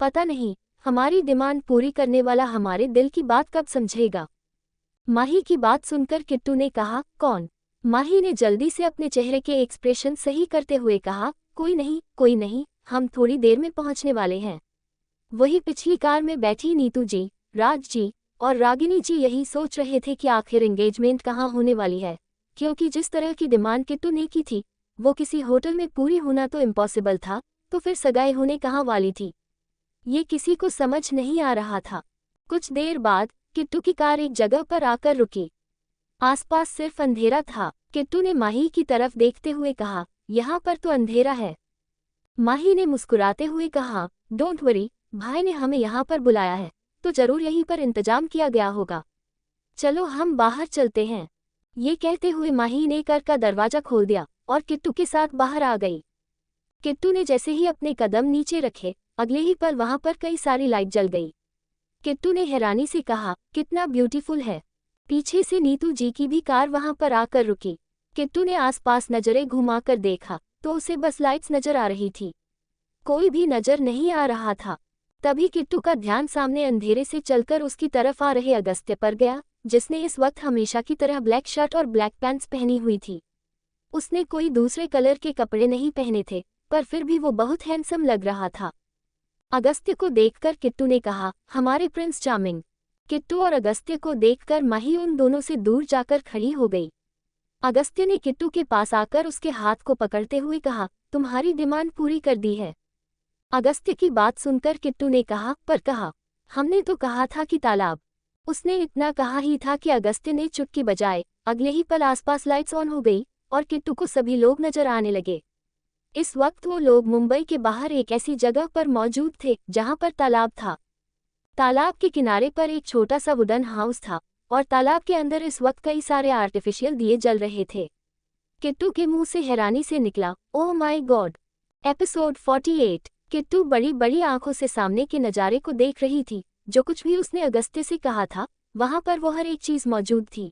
पता नहीं हमारी डिमांड पूरी करने वाला हमारे दिल की बात कब समझेगा। माही की बात सुनकर किट्टू ने कहा, कौन? माही ने जल्दी से अपने चेहरे के एक्सप्रेशन सही करते हुए कहा, कोई नहीं, हम थोड़ी देर में पहुंचने वाले हैं। वही पिछली कार में बैठी नीतू जी, राज जी और रागिनी जी यही सोच रहे थे कि आखिर एंगेजमेंट कहाँ होने वाली है, क्योंकि जिस तरह की डिमांड किट्टू ने की थी वो किसी होटल में पूरी होना तो इम्पॉसिबल था, तो फिर सगाई होने कहाँ वाली थी, ये किसी को समझ नहीं आ रहा था। कुछ देर बाद किट्टू की कार एक जगह पर आकर रुकी। आसपास सिर्फ अंधेरा था। किट्टू ने माही की तरफ देखते हुए कहा, यहाँ पर तो अंधेरा है। माही ने मुस्कुराते हुए कहा, डोंट वरी, भाई ने हमें यहाँ पर बुलाया है तो जरूर यहीं पर इंतजाम किया गया होगा। चलो हम बाहर चलते हैं। ये कहते हुए माही ने कार का दरवाजा खोल दिया और किट्टू के साथ बाहर आ गई। किट्टू ने जैसे ही अपने कदम नीचे रखे, अगले ही पल वहां पर कई सारी लाइट जल गई। किट्टू ने हैरानी से कहा, कितना ब्यूटीफुल है। पीछे से नीतू जी की भी कार वहां पर आकर रुकी। किट्टू ने आसपास नजरें घुमाकर देखा तो उसे बस लाइट्स नजर आ रही थी, कोई भी नजर नहीं आ रहा था। तभी किट्टू का ध्यान सामने अंधेरे से चलकर उसकी तरफ आ रहे अगस्त्य पर गया, जिसने इस वक्त हमेशा की तरह ब्लैक शर्ट और ब्लैक पैंट्स पहनी हुई थी। उसने कोई दूसरे कलर के कपड़े नहीं पहने थे, पर फिर भी वो बहुत हैंडसम लग रहा था। अगस्त्य को देखकर किट्टू ने कहा, हमारे प्रिंस चार्मिंग। किट्टू और अगस्त्य को देखकर माही उन दोनों से दूर जाकर खड़ी हो गई। अगस्त्य ने किट्टू के पास आकर उसके हाथ को पकड़ते हुए कहा, तुम्हारी डिमांड पूरी कर दी है। अगस्त्य की बात सुनकर किट्टू ने कहा, पर कहा, हमने तो कहा था कि तालाब। उसने इतना कहा ही था कि अगस्त्य ने चुटकी बजाए, अगले ही पल आसपास लाइट्स ऑन हो गई और किट्टू को सभी लोग नजर आने लगे। इस वक्त वो लोग मुंबई के बाहर एक ऐसी जगह पर मौजूद थे जहां पर तालाब था। तालाब के किनारे पर एक छोटा सा वुडन हाउस था और तालाब के अंदर इस वक्त कई सारे आर्टिफिशियल दिए जल रहे थे। किट्टू के मुंह से हैरानी से निकला, oh my God. Episode 48। Kittu बड़ी बड़ी आंखों से सामने के नज़ारे को देख रही थी। जो कुछ भी उसने अगस्त्य से कहा था वहां पर वो हर एक चीज मौजूद थी।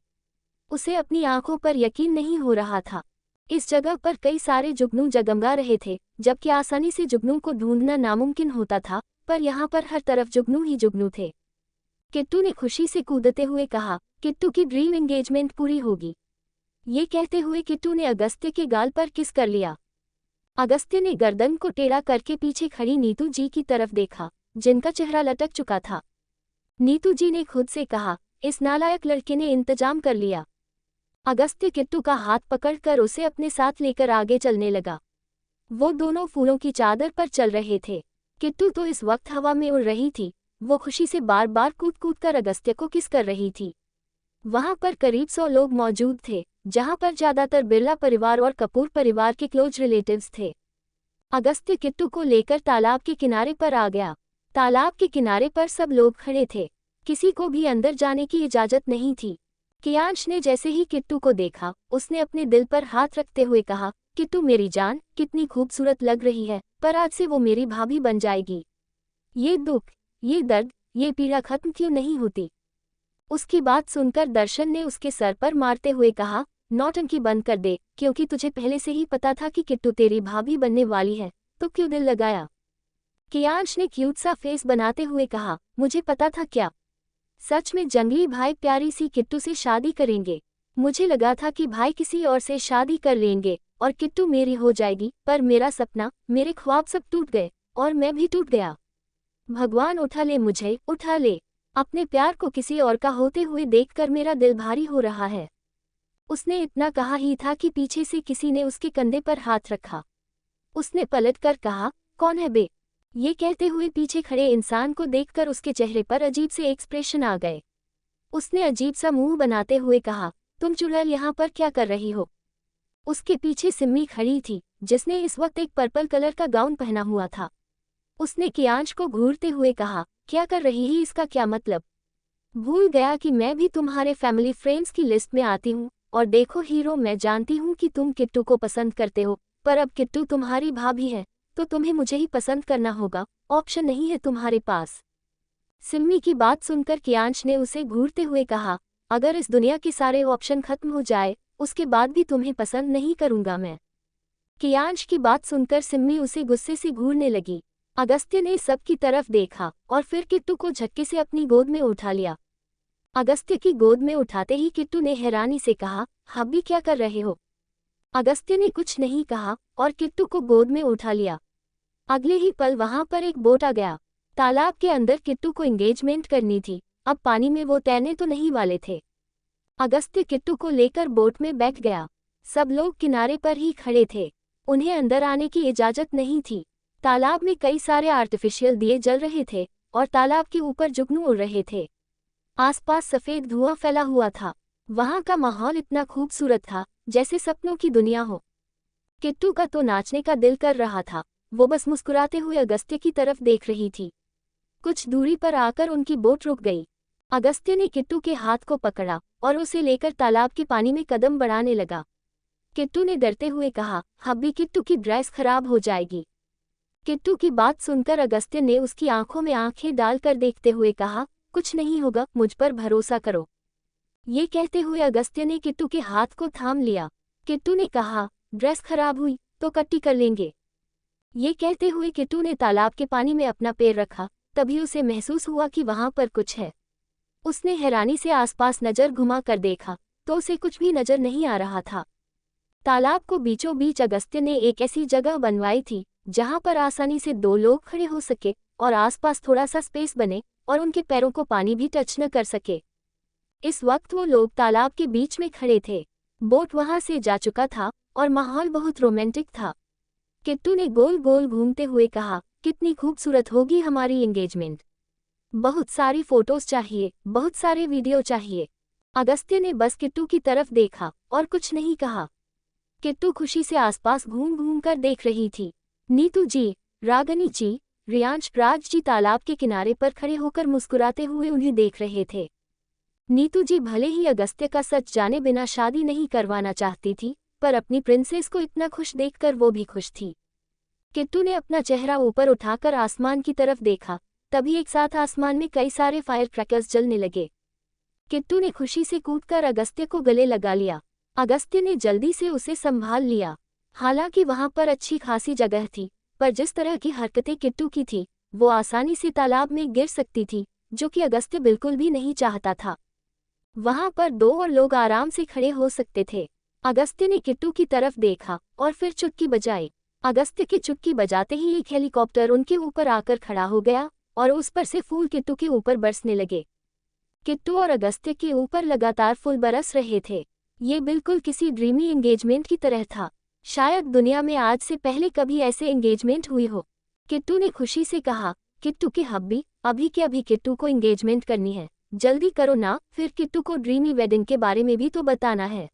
उसे अपनी आंखों पर यकीन नहीं हो रहा था। इस जगह पर कई सारे जुगनू जगमगा रहे थे, जबकि आसानी से जुगनू को ढूंढना नामुमकिन होता था, पर यहाँ पर हर तरफ जुगनू ही जुगनू थे। किट्टू ने खुशी से कूदते हुए कहा, किट्टू की ड्रीम एंगेजमेंट पूरी होगी। ये कहते हुए किट्टू ने अगस्त्य के गाल पर किस कर लिया। अगस्त्य ने गर्दन को टेढ़ा करके पीछे खड़ी नीतू जी की तरफ देखा, जिनका चेहरा लटक चुका था। नीतू जी ने खुद से कहा, इस नालायक लड़के ने इंतजाम कर लिया। अगस्त्य किट्टू का हाथ पकड़कर उसे अपने साथ लेकर आगे चलने लगा। वो दोनों फूलों की चादर पर चल रहे थे। किट्टू तो इस वक्त हवा में उड़ रही थी। वो खुशी से बार बार कूद कूद कर अगस्त्य को किस कर रही थी। वहां पर करीब 100 लोग मौजूद थे, जहां पर ज्यादातर बिरला परिवार और कपूर परिवार के क्लोज रिलेटिव्स थे। अगस्त्य किट्टू को लेकर तालाब के किनारे पर आ गया। तालाब के किनारे पर सब लोग खड़े थे। किसी को भी अंदर जाने की इजाजत नहीं थी। कियांश ने जैसे ही किट्टू को देखा, उसने अपने दिल पर हाथ रखते हुए कहा, किट्टू मेरी जान, कितनी खूबसूरत लग रही है, पर आज से वो मेरी भाभी बन जाएगी। ये दुख, ये दर्द, ये पीड़ा खत्म क्यों नहीं होती। उसकी बात सुनकर दर्शन ने उसके सर पर मारते हुए कहा, नौटंकी बंद कर दे, क्योंकि तुझे पहले से ही पता था कि किट्टू तेरी भाभी बनने वाली है, तो क्यों दिल लगाया। कियांश ने क्यूट सा फेस बनाते हुए कहा, मुझे पता था क्या। सच में जंगली भाई प्यारी सी किट्टू से शादी करेंगे। मुझे लगा था कि भाई किसी और से शादी कर लेंगे और किट्टू मेरी हो जाएगी, पर मेरा सपना, मेरे ख्वाब सब टूट गए और मैं भी टूट गया। भगवान उठा ले मुझे, उठा ले। अपने प्यार को किसी और का होते हुए देखकर मेरा दिल भारी हो रहा है। उसने इतना कहा ही था कि पीछे से किसी ने उसके कंधे पर हाथ रखा। उसने पलटकर कहा, कौन है बे। ये कहते हुए पीछे खड़े इंसान को देखकर उसके चेहरे पर अजीब से एक्सप्रेशन आ गए। उसने अजीब सा मुंह बनाते हुए कहा, तुम चुड़ैल यहाँ पर क्या कर रही हो। उसके पीछे सिम्मी खड़ी थी, जिसने इस वक्त एक पर्पल कलर का गाउन पहना हुआ था। उसने कियांश को घूरते हुए कहा, क्या कर रही है, इसका क्या मतलब। भूल गया कि मैं भी तुम्हारे फैमिली फ्रेंड्स की लिस्ट में आती हूँ, और देखो हीरो, मैं जानती हूँ कि तुम किट्टू को पसंद करते हो, पर अब किट्टू तुम्हारी भाभी है, तो तुम्हें मुझे ही पसंद करना होगा, ऑप्शन नहीं है तुम्हारे पास। सिम्मी की बात सुनकर कियांश ने उसे घूरते हुए कहा, अगर इस दुनिया के सारे ऑप्शन खत्म हो जाए, उसके बाद भी तुम्हें पसंद नहीं करूंगा मैं। कियांश की बात सुनकर सिम्मी उसे गुस्से से घूरने लगी। अगस्त्य ने सबकी तरफ देखा और फिर किट्टू को झटके से अपनी गोद में उठा लिया। अगस्त्य की गोद में उठाते ही किट्टू ने हैरानी से कहा, हब्बी क्या कर रहे हो। अगस्त्य ने कुछ नहीं कहा और किट्टू को गोद में उठा लिया। अगले ही पल वहां पर एक बोट आ गया। तालाब के अंदर किट्टू को एंगेजमेंट करनी थी, अब पानी में वो तैरने तो नहीं वाले थे। अगस्त्य किट्टू को लेकर बोट में बैठ गया। सब लोग किनारे पर ही खड़े थे, उन्हें अंदर आने की इजाजत नहीं थी। तालाब में कई सारे आर्टिफिशियल दिए जल रहे थे और तालाब के ऊपर जुगनू उड़ रहे थे। आसपास सफेद धुआं फैला हुआ था। वहां का माहौल इतना खूबसूरत था जैसे सपनों की दुनिया हो। किट्टू का तो नाचने का दिल कर रहा था। वो बस मुस्कुराते हुए अगस्त्य की तरफ देख रही थी। कुछ दूरी पर आकर उनकी बोट रुक गई। अगस्त्य ने किट्टू के हाथ को पकड़ा और उसे लेकर तालाब के पानी में कदम बढ़ाने लगा। किट्टू ने डरते हुए कहा, हब्बी किट्टू की ड्रेस खराब हो जाएगी। किट्टू की बात सुनकर अगस्त्य ने उसकी आंखों में आंखें डालकर देखते हुए कहा, कुछ नहीं होगा, मुझ पर भरोसा करो। ये कहते हुए अगस्त्य ने किट्टू के हाथ को थाम लिया। किट्टू ने कहा, ड्रेस खराब हुई तो कट्टी कर लेंगे। ये कहते हुए किट्टू ने तालाब के पानी में अपना पैर रखा, तभी उसे महसूस हुआ कि वहां पर कुछ है। उसने हैरानी से आसपास नजर घुमा कर देखा तो उसे कुछ भी नजर नहीं आ रहा था। तालाब को बीचों बीच अगस्त्य ने एक ऐसी जगह बनवाई थी जहां पर आसानी से दो लोग खड़े हो सके और आसपास थोड़ा सा स्पेस बने और उनके पैरों को पानी भी टच न कर सके। इस वक्त वो लोग तालाब के बीच में खड़े थे। बोट वहां से जा चुका था और माहौल बहुत रोमांटिक था। किट्टू ने गोल गोल घूमते हुए कहा, कितनी खूबसूरत होगी हमारी एंगेजमेंट। बहुत सारी फोटोज चाहिए, बहुत सारे वीडियो चाहिए। अगस्त्य ने बस किट्टू की तरफ देखा और कुछ नहीं कहा। किट्टू खुशी से आसपास घूम घूम कर देख रही थी। नीतू जी, रागनी जी, रियांश, राज जी तालाब के किनारे पर खड़े होकर मुस्कुराते हुए उन्हें देख रहे थे। नीतू जी भले ही अगस्त्य का सच जाने बिना शादी नहीं करवाना चाहती थी, पर अपनी प्रिंसेस को इतना खुश देखकर वो भी खुश थी। किट्टू ने अपना चेहरा ऊपर उठाकर आसमान की तरफ देखा, तभी एक साथ आसमान में कई सारे फायर क्रैकर्स जलने लगे। किट्टू ने खुशी से कूदकर अगस्त्य को गले लगा लिया। अगस्त्य ने जल्दी से उसे संभाल लिया। हालांकि वहां पर अच्छी खासी जगह थी, पर जिस तरह की हरकतें किट्टू की थी, वो आसानी से तालाब में गिर सकती थी, जो कि अगस्त्य बिल्कुल भी नहीं चाहता था। वहां पर 2 और लोग आराम से खड़े हो सकते थे। अगस्त्य ने किट्टू की तरफ देखा और फिर चुटकी बजाई। अगस्त्य की चुटकी बजाते ही एक हेलीकॉप्टर उनके ऊपर आकर खड़ा हो गया और उस पर से फूल किट्टू के ऊपर बरसने लगे। किट्टू और अगस्त्य के ऊपर लगातार फूल बरस रहे थे। ये बिल्कुल किसी ड्रीमी एंगेजमेंट की तरह था। शायद दुनिया में आज से पहले कभी ऐसे एंगेजमेंट हुई हो। किट्टू ने खुशी से कहा, किट्टू की हब्बी, अभी के अभी किट्टू को एंगेजमेंट करनी है, जल्दी करो ना, फिर किट्टू को ड्रीमी वेडिंग के बारे में भी तो बताना है।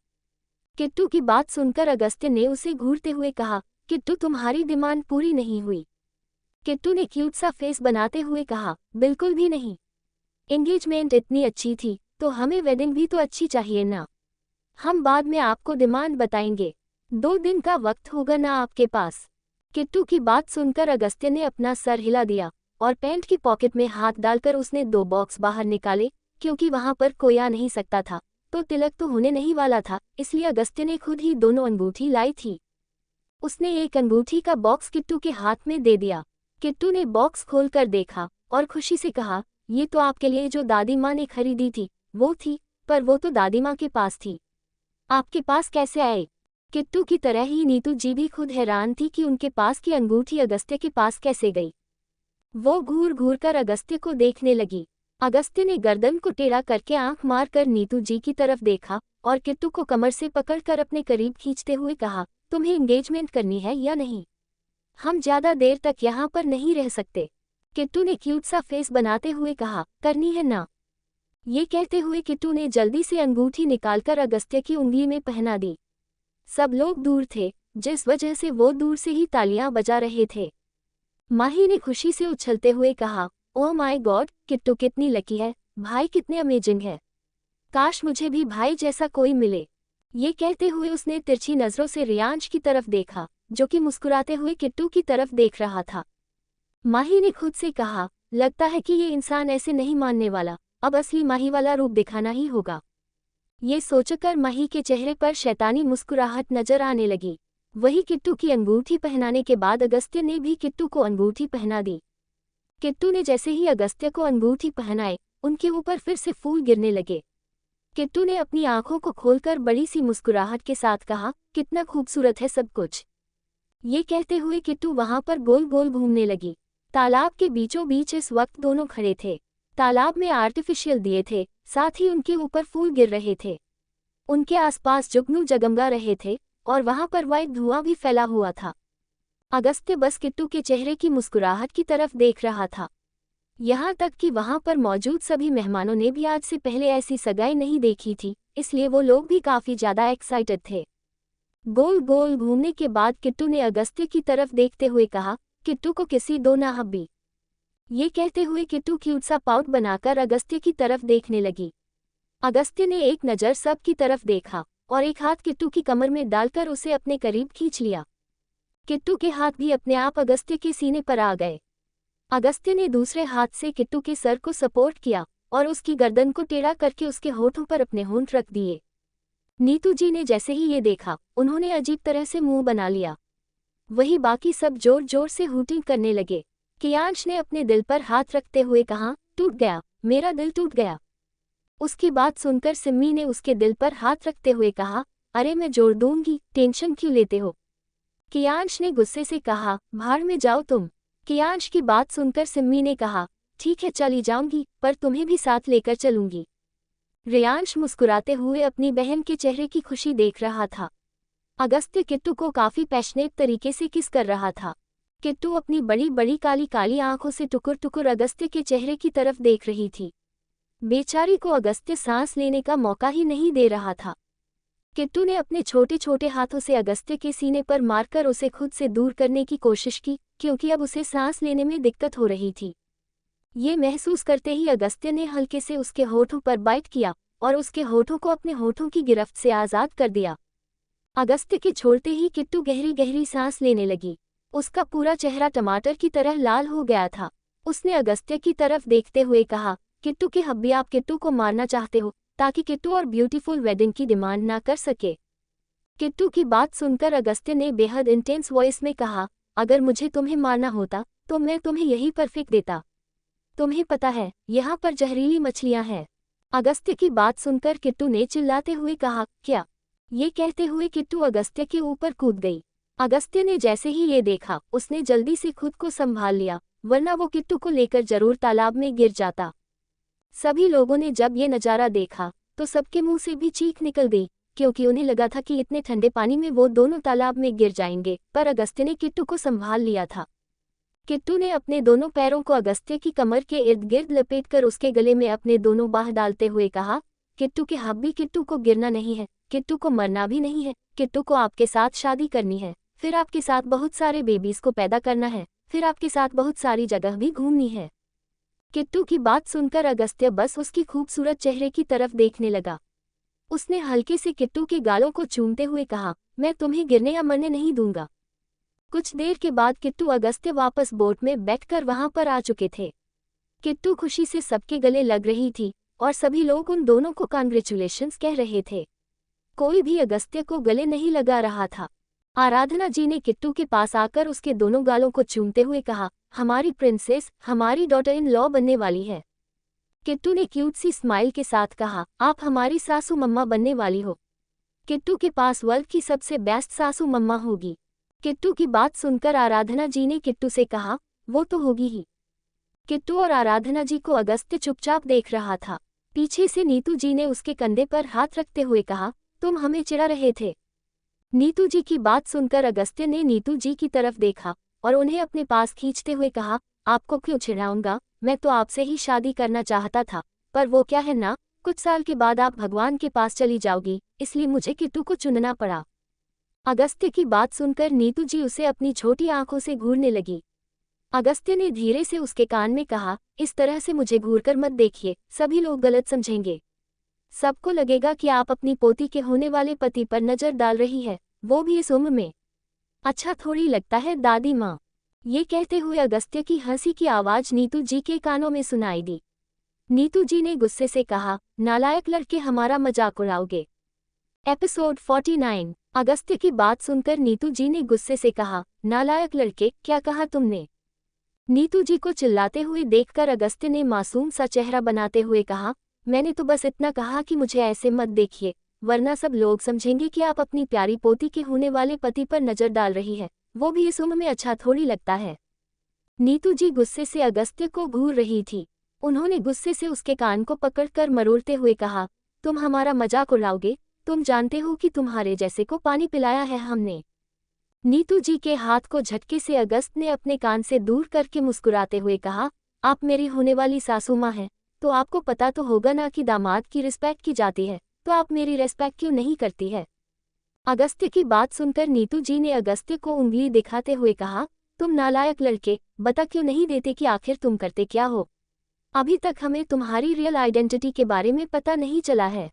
किट्टू की बात सुनकर अगस्त्य ने उसे घूरते हुए कहा, किट्टू तुम्हारी डिमांड पूरी नहीं हुई। किट्टू ने क्यूट सा फेस बनाते हुए कहा, बिल्कुल भी नहीं। एंगेजमेंट इतनी अच्छी थी तो हमें वेडिंग भी तो अच्छी चाहिए ना। हम बाद में आपको डिमांड बताएंगे, 2 दिन का वक्त होगा ना आपके पास। किट्टू की बात सुनकर अगस्त्य ने अपना सर हिला दिया और पैंट की पॉकेट में हाथ डालकर उसने 2 बॉक्स बाहर निकाले। क्योंकि वहां पर कोई आ नहीं सकता था, तो तिलक तो होने नहीं वाला था, इसलिए अगस्त्य ने खुद ही दोनों अंगूठी लाई थी। उसने एक अंगूठी का बॉक्स किट्टू के हाथ में दे दिया। किट्टू ने बॉक्स खोलकर देखा और खुशी से कहा, ये तो आपके लिए जो दादी माँ ने खरीदी थी वो थी, पर वो तो दादी माँ के पास थी, आपके पास कैसे आए? किट्टू की तरह ही नीतू जी भी खुद हैरान थी कि उनके पास की अंगूठी अगस्त्य के पास कैसे गई। वो घूर घूर कर अगस्त्य को देखने लगी। अगस्त्य ने गर्दन को टेढ़ा करके आंख मारकर नीतू जी की तरफ देखा और किट्टू को कमर से पकड़कर अपने करीब खींचते हुए कहा, तुम्हें एंगेजमेंट करनी है या नहीं? हम ज्यादा देर तक यहाँ पर नहीं रह सकते। किट्टू ने क्यूट सा फेस बनाते हुए कहा, करनी है ना। ये कहते हुए किट्टू ने जल्दी से अंगूठी निकालकर अगस्त्य की उंगली में पहना दी। सब लोग दूर थे, जिस वजह से वो दूर से ही तालियां बजा रहे थे। माही ने खुशी से उछलते हुए कहा, ओह माय गॉड, किट्टू कितनी लकी है, भाई कितने अमेजिंग है, काश मुझे भी भाई जैसा कोई मिले। ये कहते हुए उसने तिरछी नजरों से रियांश की तरफ देखा, जो कि मुस्कुराते हुए किट्टू की तरफ देख रहा था। माही ने खुद से कहा, लगता है कि ये इंसान ऐसे नहीं मानने वाला, अब असली माही वाला रूप दिखाना ही होगा। ये सोचकर माही के चेहरे पर शैतानी मुस्कुराहट नजर आने लगी। वही किट्टू की अंगूठी पहनाने के बाद अगस्त्य ने भी किट्टू को अंगूठी पहना दी। किट्टू ने जैसे ही अगस्त्य को अंगूठी पहनाए, उनके ऊपर फिर से फूल गिरने लगे। किट्टू ने अपनी आंखों को खोलकर बड़ी सी मुस्कुराहट के साथ कहा, कितना खूबसूरत है सब कुछ। ये कहते हुए किट्टू वहां पर गोल गोल घूमने लगी। तालाब के बीचों बीच इस वक्त दोनों खड़े थे। तालाब में आर्टिफिशियल दिए थे, साथ ही उनके ऊपर फूल गिर रहे थे। उनके आसपास जुगनू जगमगा रहे थे और वहां पर वाइट धुआं भी फैला हुआ था। अगस्त्य बस किट्टू के चेहरे की मुस्कुराहट की तरफ देख रहा था। यहाँ तक कि वहां पर मौजूद सभी मेहमानों ने भी आज से पहले ऐसी सगाई नहीं देखी थी, इसलिए वो लोग भी काफी ज्यादा एक्साइटेड थे। गोल गोल घूमने के बाद किट्टू ने अगस्त्य की तरफ देखते हुए कहा, किट्टू को किसी दो ना हब्बी। ये कहते हुए किट्टू क्यूट सा पाउट बनाकर अगस्त्य की तरफ देखने लगी। अगस्त्य ने एक नज़र सब की तरफ देखा और एक हाथ किट्टू की कमर में डालकर उसे अपने करीब खींच लिया। किट्टू के हाथ भी अपने आप अगस्त्य के सीने पर आ गए। अगस्त्य ने दूसरे हाथ से किट्टू के सर को सपोर्ट किया और उसकी गर्दन को टेढ़ा करके उसके होठों पर अपने होंठ रख दिए। नीतू जी ने जैसे ही ये देखा, उन्होंने अजीब तरह से मुंह बना लिया। वही बाकी सब जोर जोर से हूटिंग करने लगे। कियांश ने अपने दिल पर हाथ रखते हुए कहा, टूट गया, मेरा दिल टूट गया। उसकी बात सुनकर सिम्मी ने उसके दिल पर हाथ रखते हुए कहा, अरे मैं जोड़ दूंगी, टेंशन क्यों लेते हो? कियांश ने गुस्से से कहा, भाड़ में जाओ तुम। कियांश की बात सुनकर सिम्मी ने कहा, ठीक है चली जाऊंगी, पर तुम्हें भी साथ लेकर चलूंगी। रियांश मुस्कुराते हुए अपनी बहन के चेहरे की खुशी देख रहा था। अगस्त्य किट्टू को काफी पैशनेट तरीके से किस कर रहा था। किट्टू अपनी बड़ी बड़ी काली काली आंखों से टुकुर टुकुर अगस्त्य के चेहरे की तरफ देख रही थी। बेचारी को अगस्त्य सांस लेने का मौका ही नहीं दे रहा था। किट्टू ने अपने छोटे छोटे हाथों से अगस्त्य के सीने पर मारकर उसे खुद से दूर करने की कोशिश की, क्योंकि अब उसे सांस लेने में दिक्कत हो रही थी। ये महसूस करते ही अगस्त्य ने हल्के से उसके होठों पर बाइट किया और उसके होठों को अपने होठों की गिरफ्त से आज़ाद कर दिया। अगस्त्य के छोड़ते ही किट्टू गहरी गहरी सांस लेने लगी। उसका पूरा चेहरा टमाटर की तरह लाल हो गया था। उसने अगस्त्य की तरफ देखते हुए कहा, किट्टू के हब्बी, आप किट्टू को मारना चाहते हो ताकि किट्टू और ब्यूटीफुल वेडिंग की डिमांड ना कर सके। किट्टू की बात सुनकर अगस्त्य ने बेहद इंटेंस वॉइस में कहा, अगर मुझे तुम्हें मारना होता तो मैं तुम्हें यहीं पर फेंक देता। तुम्हें पता है यहाँ पर जहरीली मछलियाँ हैं। अगस्त्य की बात सुनकर किट्टू ने चिल्लाते हुए कहा, क्या? ये कहते हुए किट्टू अगस्त्य के ऊपर कूद गई। अगस्त्य ने जैसे ही ये देखा उसने जल्दी से खुद को संभाल लिया, वरना वो किट्टू को लेकर जरूर तालाब में गिर जाता। सभी लोगों ने जब ये नज़ारा देखा तो सबके मुंह से भी चीख निकल गई, क्योंकि उन्हें लगा था कि इतने ठंडे पानी में वो दोनों तालाब में गिर जाएंगे, पर अगस्त्य ने किट्टू को संभाल लिया था। किट्टू ने अपने दोनों पैरों को अगस्त्य की कमर के इर्द गिर्द लपेटकर उसके गले में अपने दोनों बाह डालते हुए कहा, किट्टू के हब्बी, किट्टू को गिरना नहीं है, किट्टू को मरना भी नहीं है, किट्टू को आपके साथ शादी करनी है, फिर आपके साथ बहुत सारे बेबीज को पैदा करना है, फिर आपके साथ बहुत सारी जगह भी घूमनी है। किट्टू की बात सुनकर अगस्त्य बस उसकी खूबसूरत चेहरे की तरफ देखने लगा। उसने हल्के से किट्टू के गालों को चूमते हुए कहा, मैं तुम्हें गिरने या मरने नहीं दूंगा। कुछ देर के बाद किट्टू अगस्त्य वापस बोट में बैठकर वहां पर आ चुके थे। किट्टू खुशी से सबके गले लग रही थी और सभी लोग उन दोनों को कांग्रेचुलेशंस कह रहे थे। कोई भी अगस्त्य को गले नहीं लगा रहा था। आराधना जी ने किट्टू के पास आकर उसके दोनों गालों को चूमते हुए कहा, हमारी प्रिंसेस, हमारी डॉटर इन लॉ बनने वाली है। किट्टू ने क्यूट सी स्माइल के साथ कहा, आप हमारी सासू मम्मा बनने वाली हो। किट्टू के पास वर्ल्ड की सबसे बेस्ट सासू मम्मा होगी। किट्टू की बात सुनकर आराधना जी ने किट्टू से कहा, वो तो होगी ही। किट्टू और आराधना जी को अगस्त्य चुपचाप देख रहा था। पीछे से नीतू जी ने उसके कंधे पर हाथ रखते हुए कहा, तुम हमें चिढ़ा रहे थे। नीतू जी की बात सुनकर अगस्त्य ने नीतू जी की तरफ देखा और उन्हें अपने पास खींचते हुए कहा, आपको क्यों चिढ़ाऊंगा, मैं तो आपसे ही शादी करना चाहता था, पर वो क्या है ना, कुछ साल के बाद आप भगवान के पास चली जाओगी, इसलिए मुझे किट्टू को चुनना पड़ा। अगस्त्य की बात सुनकर नीतू जी उसे अपनी छोटी आंखों से घूरने लगी। अगस्त्य ने धीरे से उसके कान में कहा, इस तरह से मुझे घूरकर मत देखिए, सभी लोग गलत समझेंगे। सबको लगेगा कि आप अपनी पोती के होने वाले पति पर नजर डाल रही है, वो भी इस उम्र में। अच्छा थोड़ी लगता है दादी माँ। ये कहते हुए अगस्त्य की हंसी की आवाज नीतू जी के कानों में सुनाई दी। नीतू जी ने गुस्से से कहा, नालायक लड़के, हमारा मजाक उड़ाओगे। एपिसोड 49। अगस्त्य की बात सुनकर नीतू जी ने गुस्से से कहा, नालायक लड़के, क्या कहा तुमने? नीतू जी को चिल्लाते हुए देखकर अगस्त्य ने मासूम सा चेहरा बनाते हुए कहा, मैंने तो बस इतना कहा कि मुझे ऐसे मत देखिए, वरना सब लोग समझेंगे कि आप अपनी प्यारी पोती के होने वाले पति पर नजर डाल रही है, वो भी इस उम्र में। अच्छा थोड़ी लगता है। नीतू जी गुस्से से अगस्त्य को घूर रही थी। उन्होंने गुस्से से उसके कान को पकड़कर मरोड़ते हुए कहा, तुम हमारा मजाक उड़ाओगे? तुम जानते हो कि तुम्हारे जैसे को पानी पिलाया है हमने। नीतू जी के हाथ को झटके से अगस्त ने अपने कान से दूर करके मुस्कुराते हुए कहा, आप मेरी होने वाली सासू माँ हैं, तो आपको पता तो होगा ना कि दामाद की रिस्पेक्ट की जाती है, तो आप मेरी रिस्पेक्ट क्यों नहीं करती है? अगस्त्य की बात सुनकर नीतू जी ने अगस्त्य को उंगली दिखाते हुए कहा, तुम नालायक लड़के, बता क्यों नहीं देते कि आखिर तुम करते क्या हो? अभी तक हमें तुम्हारी रियल आइडेंटिटी के बारे में पता नहीं चला है।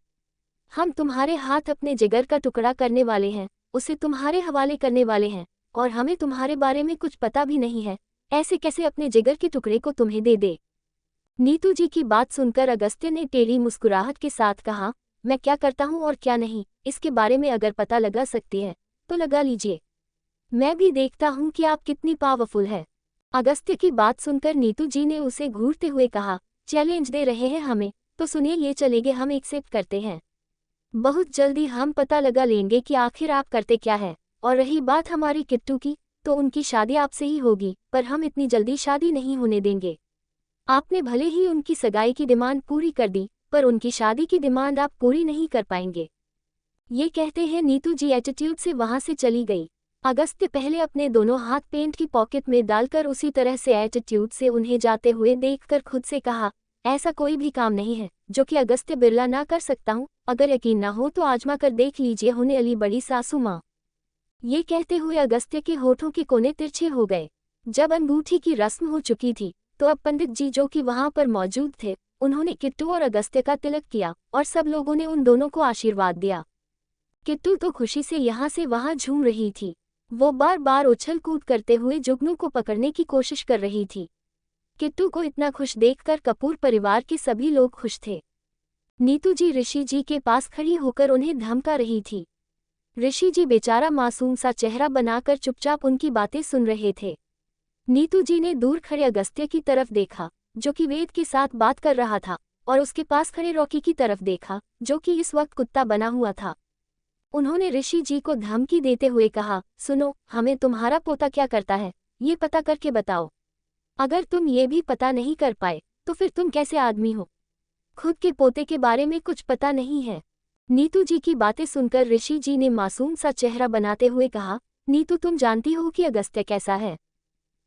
हम तुम्हारे हाथ अपने जिगर का टुकड़ा करने वाले हैं, उसे तुम्हारे हवाले करने वाले हैं, और हमें तुम्हारे बारे में कुछ पता भी नहीं है। ऐसे कैसे अपने जिगर के टुकड़े को तुम्हें दे दे? नीतू जी की बात सुनकर अगस्त्य ने टेढ़ी मुस्कुराहट के साथ कहा, मैं क्या करता हूँ और क्या नहीं, इसके बारे में अगर पता लगा सकती है तो लगा लीजिए। मैं भी देखता हूँ कि आप कितनी पावरफुल है। अगस्त्य की बात सुनकर नीतू जी ने उसे घूरते हुए कहा, चैलेंज दे रहे हैं हमें, तो सुनिए ये चलेंगे, हम एक्सेप्ट करते हैं। बहुत जल्दी हम पता लगा लेंगे कि आखिर आप करते क्या है। और रही बात हमारी किट्टू की, तो उनकी शादी आपसे ही होगी, पर हम इतनी जल्दी शादी नहीं होने देंगे। आपने भले ही उनकी सगाई की डिमांड पूरी कर दी, पर उनकी शादी की डिमांड आप पूरी नहीं कर पाएंगे। ये कहते हैं नीतू जी एटीट्यूड से वहां से चली गई। अगस्त्य पहले अपने दोनों हाथ पेंट की पॉकेट में डालकर उसी तरह से एटीट्यूड से उन्हें जाते हुए देखकर खुद से कहा, ऐसा कोई भी काम नहीं है जो कि अगस्त्य बिरला ना कर सकता हूँ। अगर यकीन ना हो तो आजमा कर देख लीजिए, होने वाली बड़ी सासू माँ। ये कहते हुए अगस्त्य के होठों के कोने तिरछे हो गए। जब अंगूठी की रस्म हो चुकी थी तो अब पंडित जी जो कि वहां पर मौजूद थे, उन्होंने किट्टू और अगस्त्य का तिलक किया और सब लोगों ने उन दोनों को आशीर्वाद दिया। किट्टू तो खुशी से यहाँ से वहाँ झूम रही थी। वो बार बार उछल कूद करते हुए जुगनू को पकड़ने की कोशिश कर रही थी। किट्टू को इतना खुश देखकर कपूर परिवार के सभी लोग खुश थे। नीतू जी ऋषि जी के पास खड़ी होकर उन्हें धमका रही थी। ऋषि जी बेचारा मासूम सा चेहरा बनाकर चुपचाप उनकी बातें सुन रहे थे। नीतू जी ने दूर खड़े अगस्त्य की तरफ देखा, जो कि वेद के साथ बात कर रहा था, और उसके पास खड़े रॉकी की तरफ देखा, जो कि इस वक्त कुत्ता बना हुआ था। उन्होंने ऋषि जी को धमकी देते हुए कहा, सुनो, हमें तुम्हारा पोता क्या करता है, ये पता करके बताओ। अगर तुम ये भी पता नहीं कर पाए, तो फिर तुम कैसे आदमी हो? खुद के पोते के बारे में कुछ पता नहीं है। नीतू जी की बातें सुनकर ऋषि जी ने मासूम सा चेहरा बनाते हुए कहा, नीतू तुम जानती हो कि अगस्त्य कैसा है।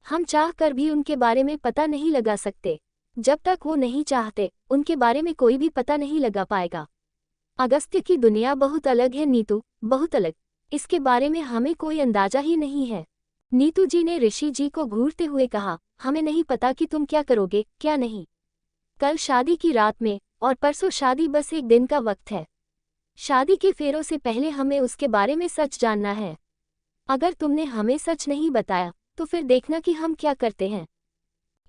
हम चाह कर भी उनके बारे में पता नहीं लगा सकते। जब तक वो नहीं चाहते, उनके बारे में कोई भी पता नहीं लगा पाएगा। अगस्त्य की दुनिया बहुत अलग है नीतू, बहुत अलग। इसके बारे में हमें कोई अंदाजा ही नहीं है। नीतू जी ने ऋषि जी को घूरते हुए कहा, हमें नहीं पता कि तुम क्या करोगे, क्या नहीं। कल शादी की रात में और परसों शादी, बस एक दिन का वक्त है। शादी के फेरों से पहले हमें उसके बारे में सच जानना है। अगर तुमने हमें सच नहीं बताया, तो फिर देखना कि हम क्या करते हैं।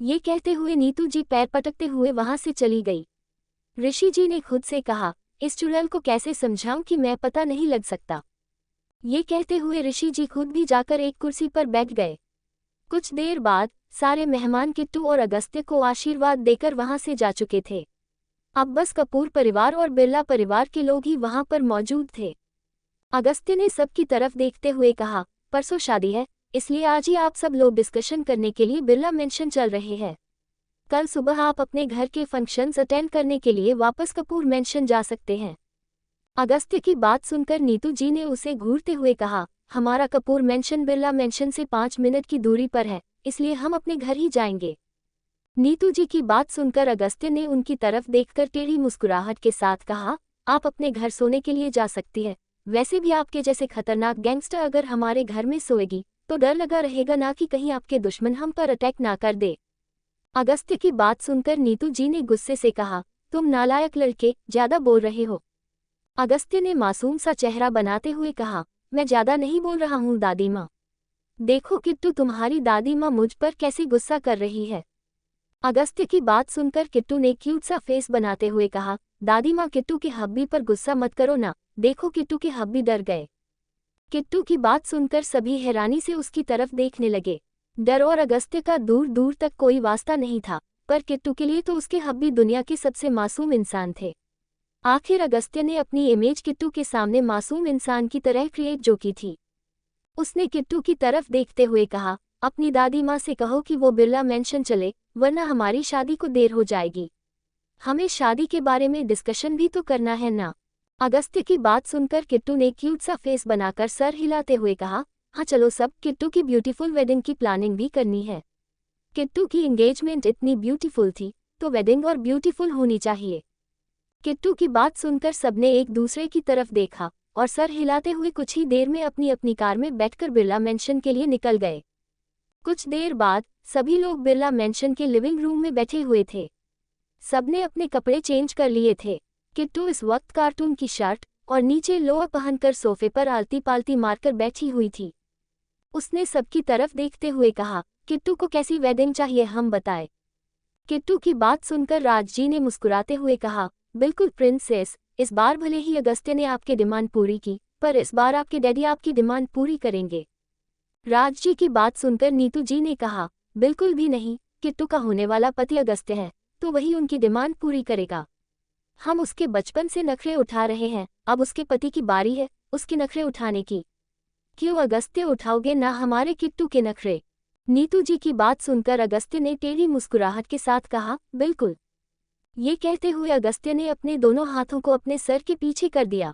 ये कहते हुए नीतू जी पैर पटकते हुए वहां से चली गई। ऋषि जी ने खुद से कहा, इस चुड़ैल को कैसे समझाऊं कि मैं पता नहीं लग सकता। ये कहते हुए ऋषि जी खुद भी जाकर एक कुर्सी पर बैठ गए। कुछ देर बाद सारे मेहमान किट्टू और अगस्त्य को आशीर्वाद देकर वहां से जा चुके थे। अब बस कपूर परिवार और बिरला परिवार के लोग ही वहां पर मौजूद थे। अगस्त्य ने सबकी तरफ देखते हुए कहा, परसों शादी है, इसलिए आज ही आप सब लोग डिस्कशन करने के लिए बिरला मेंशन चल रहे हैं। कल सुबह आप अपने घर के फंक्शंस अटेंड करने के लिए वापस कपूर मेंशन जा सकते हैं। अगस्त्य की बात सुनकर नीतू जी ने उसे घूरते हुए कहा, हमारा कपूर मेंशन बिरला मेंशन से 5 मिनट की दूरी पर है, इसलिए हम अपने घर ही जाएंगे। नीतू जी की बात सुनकर अगस्त्य ने उनकी तरफ देखकर टेढ़ी मुस्कुराहट के साथ कहा, आप अपने घर सोने के लिए जा सकती है। वैसे भी आपके जैसे खतरनाक गैंगस्टर अगर हमारे घर में सोएगी, तो डर लगा रहेगा ना कि कहीं आपके दुश्मन हम पर अटैक ना कर दे। अगस्त्य की बात सुनकर नीतू जी ने गुस्से से कहा, तुम नालायक लड़के, ज्यादा बोल रहे हो। अगस्त्य ने मासूम सा चेहरा बनाते हुए कहा, मैं ज्यादा नहीं बोल रहा हूँ दादी माँ। देखो किट्टू तुम्हारी दादी माँ मुझ पर कैसे गुस्सा कर रही है। अगस्त्य की बात सुनकर किट्टू ने क्यूट सा फेस बनाते हुए कहा, दादी माँ किट्टू के हब्बी पर गुस्सा मत करो ना, देखो किट्टू के हब्बी डर गए। किट्टू की बात सुनकर सभी हैरानी से उसकी तरफ देखने लगे। डर और अगस्त्य का दूर दूर तक कोई वास्ता नहीं था, पर किट्टू के लिए तो उसके हब्बी दुनिया के सबसे मासूम इंसान थे। आखिर अगस्त्य ने अपनी इमेज किट्टू के सामने मासूम इंसान की तरह क्रिएट जो की थी। उसने किट्टू की तरफ देखते हुए कहा, अपनी दादी माँ से कहो कि वो बिरला मेंशन चले, वरना हमारी शादी को देर हो जाएगी। हमें शादी के बारे में डिस्कशन भी तो करना है ना। अगस्त्य की बात सुनकर किट्टू ने क्यूट सा फेस बनाकर सर हिलाते हुए कहा, हाँ चलो सब, किट्टू की ब्यूटीफुल वेडिंग की प्लानिंग भी करनी है। किट्टू की एंगेजमेंट इतनी ब्यूटीफुल थी, तो वेडिंग और ब्यूटीफुल होनी चाहिए। किट्टू की बात सुनकर सबने एक दूसरे की तरफ देखा और सर हिलाते हुए कुछ ही देर में अपनी अपनी कार में बैठकर बिरला मेंशन के लिए निकल गए। कुछ देर बाद सभी लोग बिरला मेंशन के लिविंग रूम में बैठे हुए थे। सबने अपने कपड़े चेंज कर लिए थे। किट्टू इस वक्त कार्टून की शर्ट और नीचे लोअर पहनकर सोफे पर आलती पालती मारकर बैठी हुई थी। उसने सबकी तरफ देखते हुए कहा, किट्टू को कैसी वेडिंग चाहिए हम बताए। किट्टू की बात सुनकर राज जी ने मुस्कुराते हुए कहा, बिल्कुल प्रिंसेस, इस बार भले ही अगस्त्य ने आपकी डिमांड पूरी की, पर इस बार आपके डैडी आपकी डिमांड पूरी करेंगे। राज जी की बात सुनकर नीतू जी ने कहा, बिल्कुल भी नहीं, किट्टू का होने वाला पति अगस्त्य है, तो वही उनकी डिमांड पूरी करेगा। हम उसके बचपन से नखरे उठा रहे हैं, अब उसके पति की बारी है उसके नखरे उठाने की। क्यों अगस्त्य उठाओगे ना हमारे किट्टू के नखरे? नीतू जी की बात सुनकर अगस्त्य ने टेढ़ी मुस्कुराहट के साथ कहा, बिल्कुल। ये कहते हुए अगस्त्य ने अपने दोनों हाथों को अपने सर के पीछे कर दिया।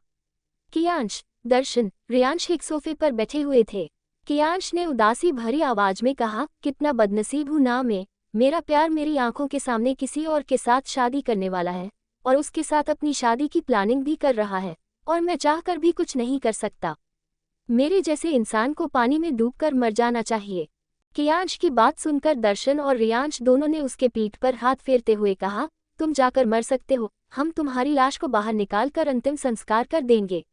कियांश, दर्शन, रियांश एक सोफे पर बैठे हुए थे। कियांश ने उदासी भरी आवाज में कहा, कितना बदनसीब हूं ना मैं, मेरा प्यार मेरी आंखों के सामने किसी और के साथ शादी करने वाला है और उसके साथ अपनी शादी की प्लानिंग भी कर रहा है, और मैं चाहकर भी कुछ नहीं कर सकता। मेरे जैसे इंसान को पानी में डूबकर मर जाना चाहिए। कियांश की बात सुनकर दर्शन और रियांश दोनों ने उसके पीठ पर हाथ फेरते हुए कहा, तुम जाकर मर सकते हो, हम तुम्हारी लाश को बाहर निकाल कर अंतिम संस्कार कर देंगे।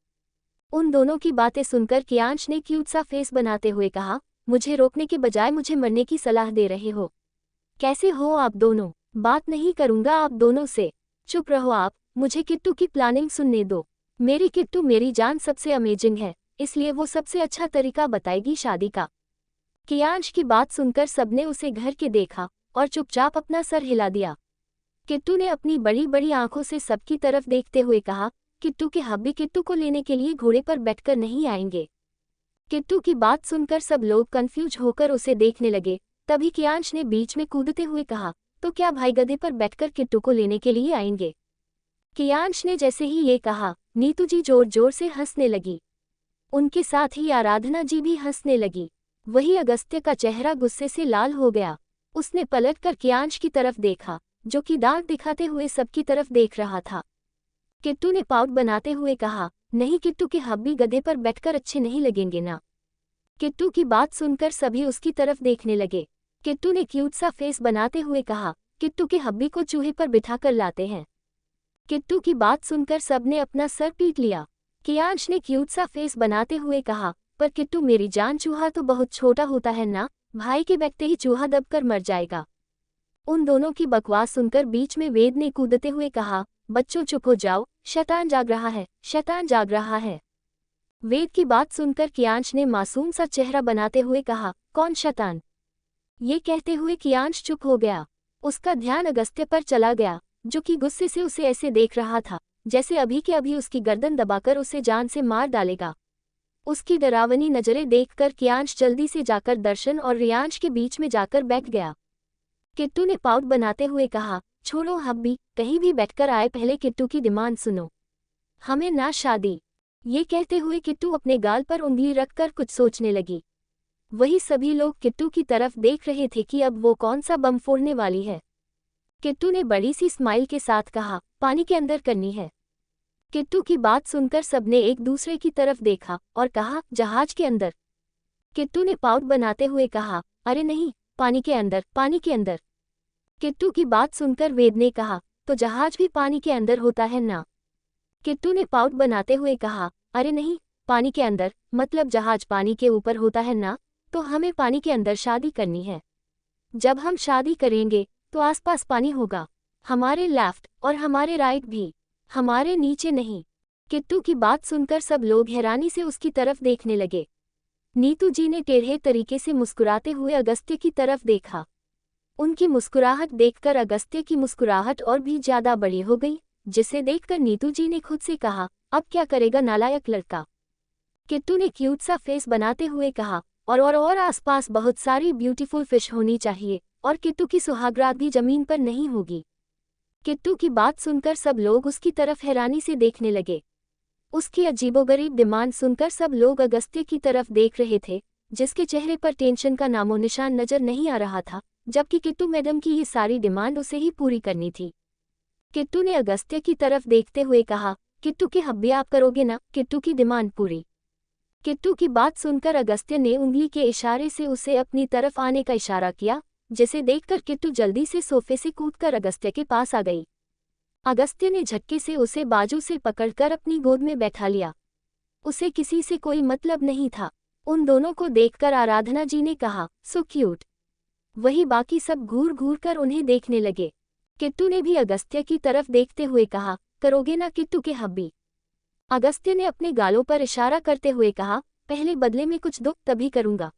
उन दोनों की बातें सुनकर कियांश ने क्यूट सा फेस बनाते हुए कहा, मुझे रोकने के बजाय मुझे मरने की सलाह दे रहे हो? कैसे हो आप दोनों? बात नहीं करूंगा आप दोनों से। चुप रहो आप, मुझे किट्टू की प्लानिंग सुनने दो। मेरी किट्टू मेरी जान सबसे अमेजिंग है, इसलिए वो सबसे अच्छा तरीका बताएगी शादी का। कियांश की बात सुनकर सबने उसे घर के देखा और चुपचाप अपना सर हिला दिया। किट्टू ने अपनी बड़ी बड़ी आंखों से सबकी तरफ देखते हुए कहा, किट्टू के हब्बी किट्टू को लेने के लिए घोड़े पर बैठकर नहीं आएंगे। किट्टू की बात सुनकर सब लोग कंफ्यूज होकर उसे देखने लगे। तभी कियांश ने बीच में कूदते हुए कहा, तो क्या भाई गधे पर बैठकर किट्टू को लेने के लिए आएंगे? कियांश ने जैसे ही ये कहा, नीतू जी जोर जोर से हंसने लगी। उनके साथ ही आराधना जी भी हंसने लगी। वही अगस्त्य का चेहरा गुस्से से लाल हो गया। उसने पलटकर कियांश की तरफ देखा, जो कि दांत दिखाते हुए सबकी तरफ देख रहा था। किट्टू ने पाउट बनाते हुए कहा, नहीं किट्टू के हब्बी गधे पर बैठकर अच्छे नहीं लगेंगे ना। किट्टू की बात सुनकर सभी उसकी तरफ देखने लगे। किट्टू ने क्यूट सा फेस बनाते हुए कहा, किट्टू के हब्बी को चूहे पर बिठाकर लाते हैं। किट्टू की बात सुनकर सबने अपना सर पीट लिया। कियांश ने क्यूट सा फेस बनाते हुए कहा, पर किट्टू मेरी जान चूहा तो बहुत छोटा होता है ना, भाई के बैठते ही चूहा दबकर मर जाएगा। उन दोनों की बकवास सुनकर बीच में वेद ने कूदते हुए कहा, बच्चों चुप हो जाओ, शैतान जाग रहा है, शैतान जाग रहा है। वेद की बात सुनकर कियांश ने मासूम सा चेहरा बनाते हुए कहा, कौन शैतान? ये कहते हुए कियांश चुप हो गया। उसका ध्यान अगस्त्य पर चला गया, जो कि गुस्से से उसे ऐसे देख रहा था जैसे अभी के अभी उसकी गर्दन दबाकर उसे जान से मार डालेगा। उसकी डरावनी नजरें देखकर कियांश जल्दी से जाकर दर्शन और रियांश के बीच में जाकर बैठ गया। किट्टू ने पाउट बनाते हुए कहा, छोड़ो हब्बी, कहीं भी बैठकर आए, पहले किट्टू की डिमांड सुनो। हमें ना शादी। ये कहते हुए किट्टू अपने गाल पर उंगली रखकर कुछ सोचने लगी। वही सभी लोग किट्टू की तरफ देख रहे थे कि अब वो कौन सा बम फोड़ने वाली है। किट्टू ने बड़ी सी स्माइल के साथ कहा, पानी के अंदर करनी है। किट्टू की बात सुनकर सबने एक दूसरे की तरफ देखा और कहा, जहाज के अंदर। किट्टू ने पाउट बनाते हुए कहा, अरे नहीं, पानी के अंदर, पानी के अंदर। किट्टू की बात सुनकर वेद ने कहा, तो जहाज भी पानी के अंदर होता है ना। किट्टू ने पाउट बनाते हुए कहा, अरे नहीं, पानी के अंदर मतलब जहाज पानी के ऊपर होता है ना, तो हमें पानी के अंदर शादी करनी है। जब हम शादी करेंगे तो आसपास पानी होगा, हमारे लेफ्ट और हमारे राइट भी, हमारे नीचे नहीं। किट्टू की बात सुनकर सब लोग हैरानी से उसकी तरफ देखने लगे। नीतू जी ने टेढ़े तरीके से मुस्कुराते हुए अगस्त्य की तरफ देखा। उनकी मुस्कुराहट देखकर अगस्त्य की मुस्कुराहट और भी ज्यादा बड़ी हो गई, जिसे देखकर नीतू जी ने खुद से कहा, अब क्या करेगा नालायक लड़का। किट्टू ने क्यूट सा फेस बनाते हुए कहा, और आसपास बहुत सारी ब्यूटीफुल फिश होनी चाहिए, और किट्टू की सुहागरात भी जमीन पर नहीं होगी। किट्टू की बात सुनकर सब लोग उसकी तरफ हैरानी से देखने लगे। उसकी अजीबोगरीब डिमांड सुनकर सब लोग अगस्त्य की तरफ देख रहे थे, जिसके चेहरे पर टेंशन का नामो निशान नजर नहीं आ रहा था, जबकि किट्टू मैडम की ये सारी डिमांड उसे ही पूरी करनी थी। किट्टू ने अगस्त्य की तरफ देखते हुए कहा, किट्टू के हब्बी आप करोगे ना किट्टू की डिमांड पूरी? किट्टू की बात सुनकर अगस्त्य ने उंगली के इशारे से उसे अपनी तरफ आने का इशारा किया, जिसे देखकर किट्टू जल्दी से सोफे से कूदकर अगस्त्य के पास आ गई। अगस्त्य ने झटके से उसे बाजू से पकड़कर अपनी गोद में बैठा लिया। उसे किसी से कोई मतलब नहीं था। उन दोनों को देखकर आराधना जी ने कहा, सो क्यूट। वही बाकी सब घूर घूर कर उन्हें देखने लगे। किट्टू ने भी अगस्त्य की तरफ देखते हुए कहा, करोगे ना किट्टू के हब्बी? अगस्त्य ने अपने गालों पर इशारा करते हुए कहा, पहले बदले में कुछ दो तभी करूंगा।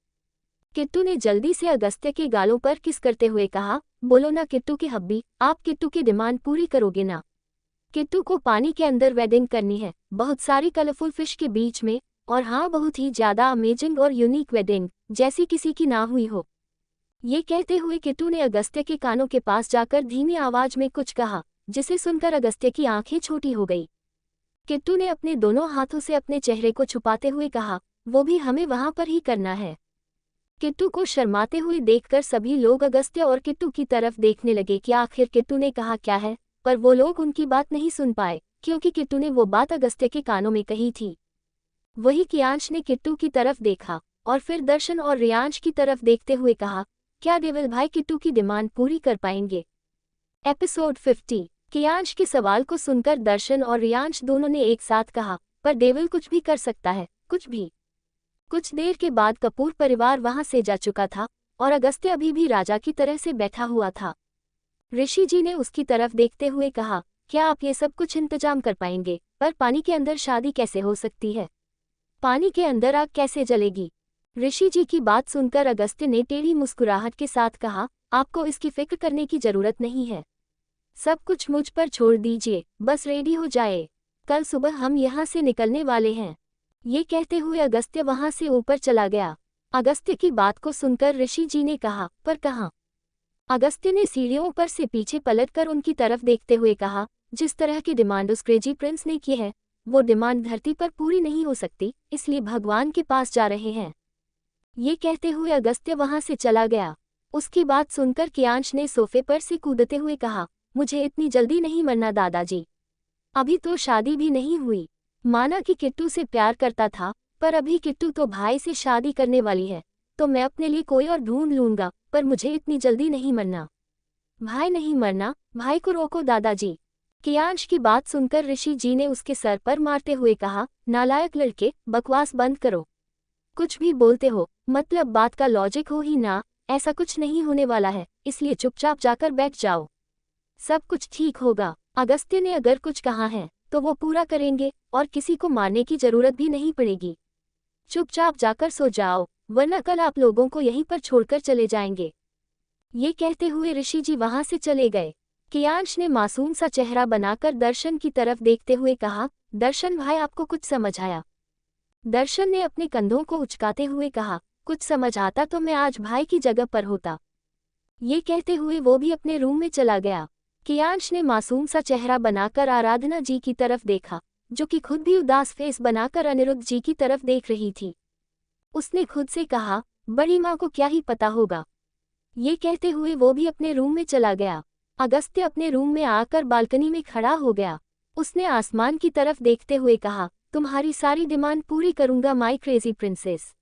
किट्टू ने जल्दी से अगस्त्य के गालों पर किस करते हुए कहा, बोलो ना किट्टू के हब्बी, आप किट्टू की डिमांड पूरी करोगे ना? किट्टू को पानी के अंदर वेडिंग करनी है, बहुत सारी कलरफुल फिश के बीच में, और हाँ बहुत ही ज्यादा अमेजिंग और यूनिक वेडिंग, जैसी किसी की ना हुई हो। ये कहते हुए किट्टू ने अगस्त्य के कानों के पास जाकर धीमी आवाज में कुछ कहा, जिसे सुनकर अगस्त्य की आंखें छोटी हो गई। किट्टू ने अपने दोनों हाथों से अपने चेहरे को छुपाते हुए कहा, वो भी हमें वहां पर ही करना है। किट्टू को शर्माते हुए देखकर सभी लोग अगस्त्य और किट्टू की तरफ देखने लगे कि आखिर किट्टू ने कहा क्या है, पर वो लोग उनकी बात नहीं सुन पाए, क्योंकि किट्टू ने वो बात अगस्त्य के कानों में कही थी। वही कियांश ने किट्टू की तरफ देखा और फिर दर्शन और रियांश की तरफ देखते हुए कहा, क्या देवल भाई किट्टू की डिमांड पूरी कर पाएंगे? एपिसोड 50। कियांश के सवाल को सुनकर दर्शन और रियांश दोनों ने एक साथ कहा, पर डेविल कुछ भी कर सकता है, कुछ भी। कुछ देर के बाद कपूर परिवार वहां से जा चुका था और अगस्त्य अभी भी राजा की तरह से बैठा हुआ था। ऋषि जी ने उसकी तरफ देखते हुए कहा, क्या आप ये सब कुछ इंतजाम कर पाएंगे? पर पानी के अंदर शादी कैसे हो सकती है? पानी के अंदर आग कैसे जलेगी? ऋषि जी की बात सुनकर अगस्त्य ने टेढ़ी मुस्कुराहट के साथ कहा, आपको इसकी फिक्र करने की जरूरत नहीं है। सब कुछ मुझ पर छोड़ दीजिए, बस रेडी हो जाए, कल सुबह हम यहाँ से निकलने वाले हैं। ये कहते हुए अगस्त्य वहां से ऊपर चला गया। अगस्त्य की बात को सुनकर ऋषि जी ने कहा, पर कहाँ? अगस्त्य ने सीढ़ियों पर से पीछे पलटकर उनकी तरफ देखते हुए कहा, जिस तरह की डिमांड उस क्रेजी प्रिंस ने की है, वो डिमांड धरती पर पूरी नहीं हो सकती, इसलिए भगवान के पास जा रहे हैं। ये कहते हुए अगस्त्य वहां से चला गया। उसकी बात सुनकर कियांश ने सोफे पर से कूदते हुए कहा, मुझे इतनी जल्दी नहीं मरना दादाजी, अभी तो शादी भी नहीं हुई। माना कि किट्टू से प्यार करता था, पर अभी किट्टू तो भाई से शादी करने वाली है, तो मैं अपने लिए कोई और ढूंढ लूंगा, पर मुझे इतनी जल्दी नहीं मरना। भाई नहीं मरना, भाई को रोको दादाजी। कियांश की बात सुनकर ऋषि जी ने उसके सर पर मारते हुए कहा, नालायक लड़के, बकवास बंद करो। कुछ भी बोलते हो, मतलब बात का लॉजिक हो ही ना। ऐसा कुछ नहीं होने वाला है, इसलिए चुपचाप जाकर बैठ जाओ, सब कुछ ठीक होगा। अगस्त्य ने अगर कुछ कहा है तो वो पूरा करेंगे और किसी को मारने की जरूरत भी नहीं पड़ेगी। चुपचाप जाकर सो जाओ, वरना कल आप लोगों को यहीं पर छोड़कर चले जाएंगे। ये कहते हुए ऋषि जी वहां से चले गए। कियांश ने मासूम सा चेहरा बनाकर दर्शन की तरफ देखते हुए कहा, दर्शन भाई, आपको कुछ समझ आया? दर्शन ने अपने कंधों को उचकाते हुए कहा, कुछ समझ आता तो मैं आज भाई की जगह पर होता। ये कहते हुए वो भी अपने रूम में चला गया। कियांश ने मासूम सा चेहरा बनाकर आराधना जी की तरफ देखा, जो कि खुद भी उदास फेस बनाकर अनिरुद्ध जी की तरफ देख रही थी। उसने खुद से कहा, बड़ी माँ को क्या ही पता होगा। ये कहते हुए वो भी अपने रूम में चला गया। अगस्त्य अपने रूम में आकर बालकनी में खड़ा हो गया। उसने आसमान की तरफ देखते हुए कहा, तुम्हारी सारी डिमांड पूरी करूंगा माई क्रेजी प्रिंसेस।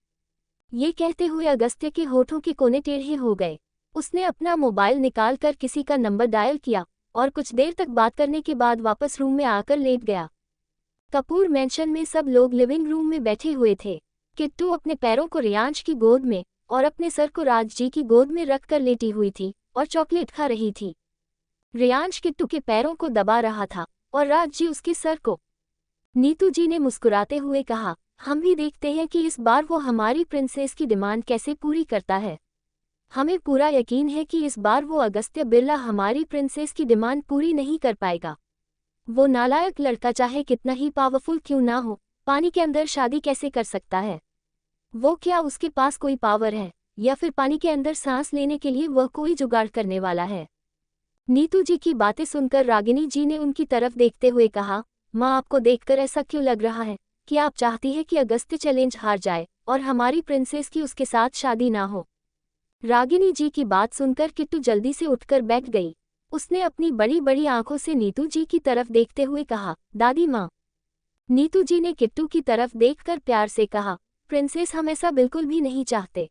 ये कहते हुए अगस्त्य के होठों के कोने टेढ़े हो गए। उसने अपना मोबाइल निकालकर किसी का नंबर डायल किया और कुछ देर तक बात करने के बाद वापस रूम में आकर लेट गया। कपूर मैंशन में सब लोग लिविंग रूम में बैठे हुए थे। किट्टू अपने पैरों को रियांश की गोद में और अपने सर को राज जी की गोद में रखकर लेटी हुई थी और चॉकलेट खा रही थी। रियांश किट्टू के पैरों को दबा रहा था और राज जी उसके सर को। नीतू जी ने मुस्कुराते हुए कहा, हम भी देखते हैं कि इस बार वो हमारी प्रिंसेस की डिमांड कैसे पूरी करता है। हमें पूरा यकीन है कि इस बार वो अगस्त्य बिरला हमारी प्रिंसेस की डिमांड पूरी नहीं कर पाएगा। वो नालायक लड़का चाहे कितना ही पावरफुल क्यों ना हो, पानी के अंदर शादी कैसे कर सकता है? वो क्या उसके पास कोई पावर है, या फिर पानी के अंदर सांस लेने के लिए वह कोई जुगाड़ करने वाला है? नीतू जी की बातें सुनकर रागिनी जी ने उनकी तरफ देखते हुए कहा, माँ, आपको देखकर ऐसा क्यों लग रहा है कि आप चाहती है कि अगस्त्य चैलेंज हार जाए और हमारी प्रिंसेस की उसके साथ शादी ना हो? रागिनी जी की बात सुनकर किट्टू जल्दी से उठकर बैठ गई। उसने अपनी बड़ी बड़ी आंखों से नीतू जी की तरफ देखते हुए कहा, दादी माँ। नीतू जी ने किट्टू की तरफ देखकर प्यार से कहा, प्रिंसेस, हम ऐसा बिल्कुल भी नहीं चाहते।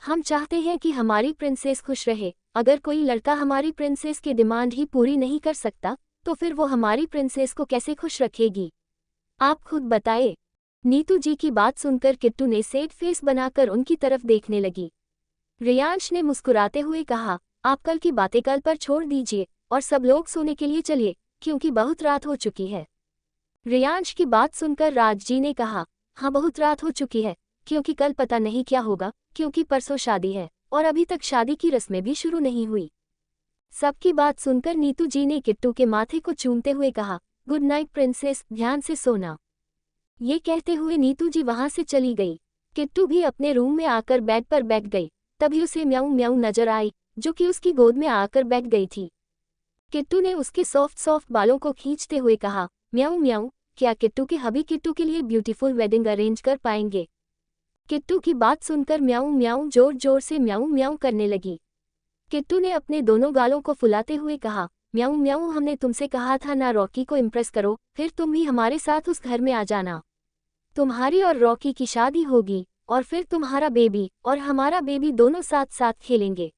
हम चाहते हैं कि हमारी प्रिंसेस खुश रहे। अगर कोई लड़का हमारी प्रिंसेस की डिमांड ही पूरी नहीं कर सकता तो फिर वो हमारी प्रिंसेस को कैसे खुश रखेगी? आप खुद बताए। नीतू जी की बात सुनकर किट्टू ने सैड फेस बनाकर उनकी तरफ देखने लगी। रियांश ने मुस्कुराते हुए कहा, आप कल की बातें कल पर छोड़ दीजिए और सब लोग सोने के लिए चलिए, क्योंकि बहुत रात हो चुकी है। रियांश की बात सुनकर राज जी ने कहा, हाँ, बहुत रात हो चुकी है, क्योंकि कल पता नहीं क्या होगा, क्योंकि परसों शादी है और अभी तक शादी की रस्में भी शुरू नहीं हुई। सबकी बात सुनकर नीतू जी ने किट्टू के माथे को चूमते हुए कहा, गुड नाइट प्रिंसेस, ध्यान से सोना। ये कहते हुए नीतू जी वहां से चली गई। किट्टू भी अपने रूम में आकर बेड पर बैठ गई। तभी उसे म्याऊं म्याऊं नजर आई, जो कि उसकी गोद में आकर बैठ गई थी। किट्टू ने उसके सॉफ्ट सॉफ्ट बालों को खींचते हुए कहा, म्याऊं म्याऊं, क्या किट्टू के हबी किट्टू के लिए ब्यूटीफुल वेडिंग अरेंज कर पाएंगे? किट्टू की बात सुनकर म्याऊं म्याऊं जोर जोर से म्याऊं म्याऊं करने लगी। किट्टू ने अपने दोनों गालों को फुलाते हुए कहा, म्याऊं म्याऊं, हमने तुमसे कहा था ना रॉकी को इम्प्रेस करो, फिर तुम भी हमारे साथ उस घर में आ जाना। तुम्हारी और रॉकी की शादी होगी और फिर तुम्हारा बेबी और हमारा बेबी दोनों साथ साथ खेलेंगे।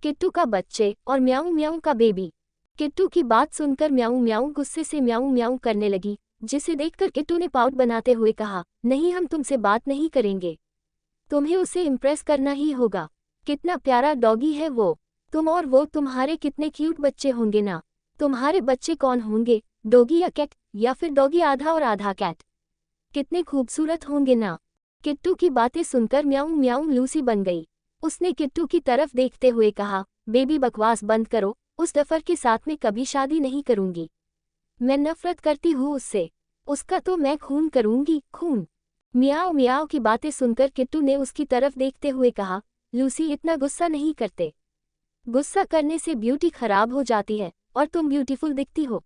किट्टू का बच्चे और म्याऊं म्याऊं का बेबी। किट्टू की बात सुनकर म्याऊं म्याऊं गुस्से से म्याऊं म्याऊं करने लगी, जिसे देखकर किट्टू ने पाउट बनाते हुए कहा, नहीं, हम तुमसे बात नहीं करेंगे। तुम्हें उसे इम्प्रेस करना ही होगा। कितना प्यारा डॉगी है वो। तुम और वो तुम्हारे कितने क्यूट बच्चे होंगे ना। तुम्हारे बच्चे कौन होंगे, डॉगी या कैट, या फिर डॉगी आधा और आधा कैट? कितने खूबसूरत होंगे ना। किट्टू की बातें सुनकर म्याऊं म्याऊं लूसी बन गई। उसने किट्टू की तरफ देखते हुए कहा, बेबी बकवास बंद करो, उस डफर के साथ में कभी शादी नहीं करूंगी। मैं नफरत करती हूँ उससे। उसका तो मैं खून करूंगी, खून। मियाओ मियाओ की बातें सुनकर किट्टू ने उसकी तरफ देखते हुए कहा, लूसी इतना गुस्सा नहीं करते। गुस्सा करने से ब्यूटी खराब हो जाती है और तुम ब्यूटीफुल दिखती हो।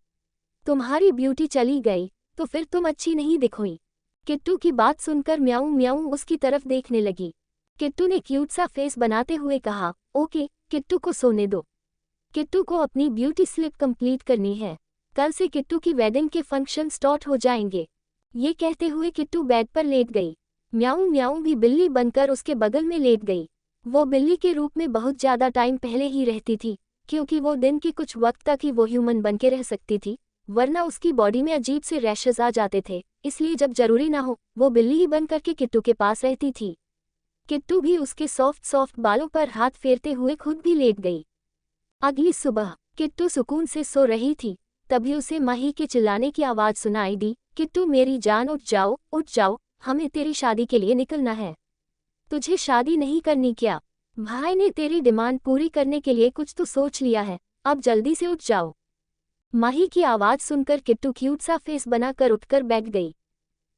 तुम्हारी ब्यूटी चली गई तो फिर तुम अच्छी नहीं दिखोई। किट्टू की बात सुनकर म्याऊं म्याऊं उसकी तरफ देखने लगी। किट्टू ने क्यूट सा फेस बनाते हुए कहा, ओके, किट्टू को सोने दो। किट्टू को अपनी ब्यूटी स्लिप कंप्लीट करनी है। कल से किट्टू की वेडिंग के फंक्शन स्टार्ट हो जाएंगे। ये कहते हुए किट्टू बेड पर लेट गई। म्याऊं म्याऊं भी बिल्ली बनकर उसके बगल में लेट गई। वो बिल्ली के रूप में बहुत ज़्यादा टाइम पहले ही रहती थी, क्योंकि वो दिन के कुछ वक्त तक ही वो ह्यूमन बन के रह सकती थी, वरना उसकी बॉडी में अजीब से रैशेज आ जाते थे। इसलिए जब जरूरी ना हो वो बिल्ली ही बन करके किट्टू के पास रहती थी। किट्टू भी उसके सॉफ्ट सॉफ्ट बालों पर हाथ फेरते हुए खुद भी लेट गई। अगली सुबह किट्टू सुकून से सो रही थी, तभी उसे माही के चिल्लाने की आवाज़ सुनाई दी, किट्टू मेरी जान उठ जाओ, हमें तेरी शादी के लिए निकलना है। तुझे शादी नहीं करनी क्या? भाई ने तेरी डिमांड पूरी करने के लिए कुछ तो सोच लिया है, अब जल्दी से उठ जाओ। माही की आवाज़ सुनकर किट्टू क्यूट सा फेस बनाकर उठकर बैठ गई।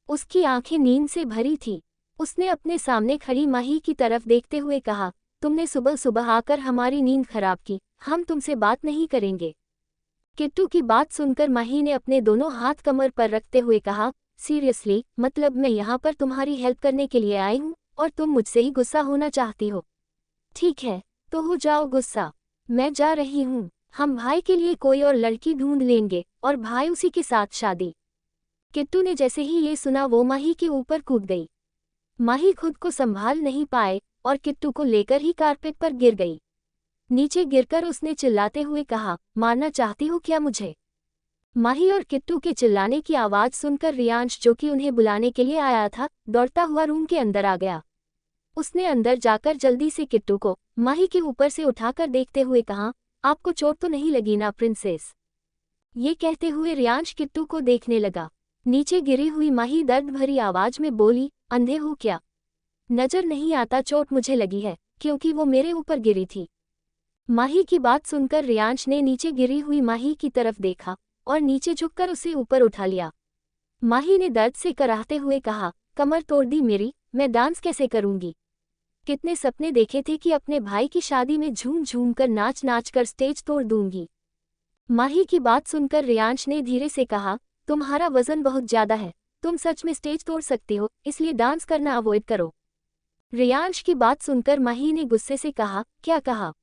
उसकी आंखें नींद से भरी थी। उसने अपने सामने खड़ी माही की तरफ देखते हुए कहा, तुमने सुबह सुबह आकर हमारी नींद खराब की, हम तुमसे बात नहीं करेंगे। किट्टू की बात सुनकर माही ने अपने दोनों हाथ कमर पर रखते हुए कहा, सीरियसली, मतलब मैं यहाँ पर तुम्हारी हेल्प करने के लिए आई हूँ और तुम मुझसे ही गुस्सा होना चाहती हो? ठीक है, तो हो जाओ गुस्सा। मैं जा रही हूँ। हम भाई के लिए कोई और लड़की ढूंढ लेंगे और भाई उसी के साथ शादी। किट्टू ने जैसे ही ये सुना वो माही के ऊपर कूद गई। माही खुद को संभाल नहीं पाए और किट्टू को लेकर ही कारपेट पर गिर गई। नीचे गिरकर उसने चिल्लाते हुए कहा, मारना चाहती हो क्या मुझे? माही और किट्टू के चिल्लाने की आवाज़ सुनकर रियांश, जो कि उन्हें बुलाने के लिए आया था, दौड़ता हुआ रूम के अंदर आ गया। उसने अंदर जाकर जल्दी से किट्टू को माही के ऊपर से उठाकर देखते हुए कहा, आपको चोट तो नहीं लगी ना प्रिंसेस? ये कहते हुए रियांश किट्टू को देखने लगा। नीचे गिरी हुई माही दर्द भरी आवाज में बोली, अंधे हो क्या? नजर नहीं आता चोट मुझे लगी है, क्योंकि वो मेरे ऊपर गिरी थी। माही की बात सुनकर रियांश ने नीचे गिरी हुई माही की तरफ देखा और नीचे झुककर उसे ऊपर उठा लिया। माही ने दर्द से कराहते हुए कहा, कमर तोड़ दी मेरी, मैं डांस कैसे करूंगी? कितने सपने देखे थे कि अपने भाई की शादी में झूम झूम कर नाच नाच कर स्टेज तोड़ दूंगी। माही की बात सुनकर रियांश ने धीरे से कहा, तुम्हारा वजन बहुत ज्यादा है, तुम सच में स्टेज तोड़ सकती हो, इसलिए डांस करना अवॉइड करो। रियांश की बात सुनकर माही ने गुस्से से कहा, क्या कहा?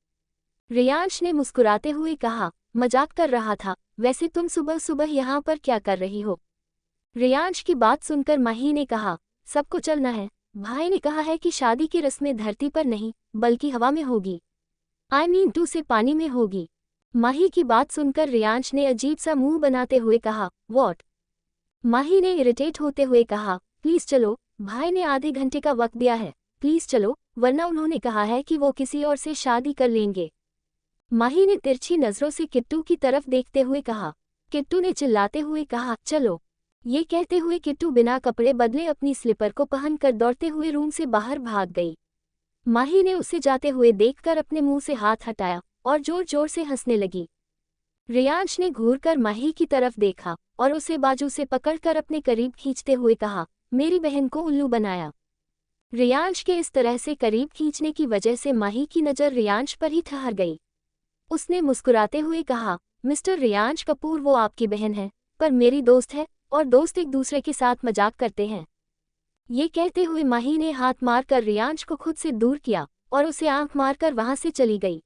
रियांश ने मुस्कुराते हुए कहा, मजाक कर रहा था, वैसे तुम सुबह सुबह यहाँ पर क्या कर रही हो? रियांश की बात सुनकर माही ने कहा, सबको चलना है, भाई ने कहा है कि शादी की रस्में धरती पर नहीं बल्कि हवा में होगी। I mean टू से पानी में होगी। माही की बात सुनकर रियांश ने अजीब सा मुंह बनाते हुए कहा, व्हाट? माही ने इरिटेट होते हुए कहा, प्लीज चलो, भाई ने आधे घंटे का वक्त दिया है, प्लीज चलो, वरना उन्होंने कहा है कि वो किसी और से शादी कर लेंगे। माही ने तिरछी नजरों से किट्टू की तरफ देखते हुए कहा। किट्टू ने चिल्लाते हुए कहा, चलो। ये कहते हुए किट्टू बिना कपड़े बदले अपनी स्लीपर को पहनकर दौड़ते हुए रूम से बाहर भाग गई। माही ने उसे जाते हुए देखकर अपने मुंह से हाथ हटाया और जोर जोर से हंसने लगी। रियांश ने घूरकर माही की तरफ देखा और उसे बाजू से पकड़कर अपने करीब खींचते हुए कहा, मेरी बहन को उल्लू बनाया। रियांश के इस तरह से करीब खींचने की वजह से माही की नज़र रियांश पर ही ठहर गई। उसने मुस्कुराते हुए कहा, मिस्टर रियांश कपूर, वो आपकी बहन है, पर मेरी दोस्त है और दोस्त एक दूसरे के साथ मजाक करते हैं। ये कहते हुए माही ने हाथ मारकर रियांश को खुद से दूर किया और उसे आंख मारकर वहां से चली गई।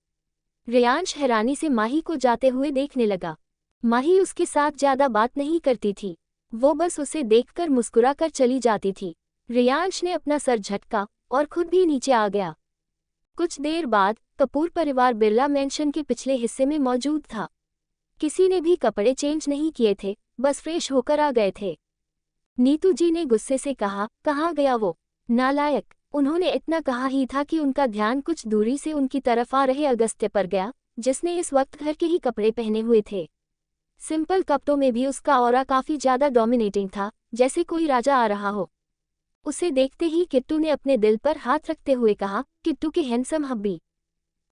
रियांश हैरानी से माही को जाते हुए देखने लगा। माही उसके साथ ज्यादा बात नहीं करती थी, वो बस उसे देखकर मुस्कुरा कर चली जाती थी। रियांश ने अपना सर झटका और खुद भी नीचे आ गया। कुछ देर बाद कपूर परिवार बिरला मैंशन के पिछले हिस्से में मौजूद था। किसी ने भी कपड़े चेंज नहीं किए थे, बस फ्रेश होकर आ गए थे। नीतू जी ने गुस्से से कहा, कहाँ गया वो नालायक। उन्होंने इतना कहा ही था कि उनका ध्यान कुछ दूरी से उनकी तरफ आ रहे अगस्त्य पर गया, जिसने इस वक्त घर के ही कपड़े पहने हुए थे। सिंपल कपड़ों में भी उसका ऑरा काफी ज्यादा डोमिनेटिंग था, जैसे कोई राजा आ रहा हो। उसे देखते ही किट्टू ने अपने दिल पर हाथ रखते हुए कहा, किट्टू की हैंडसम हब्बी।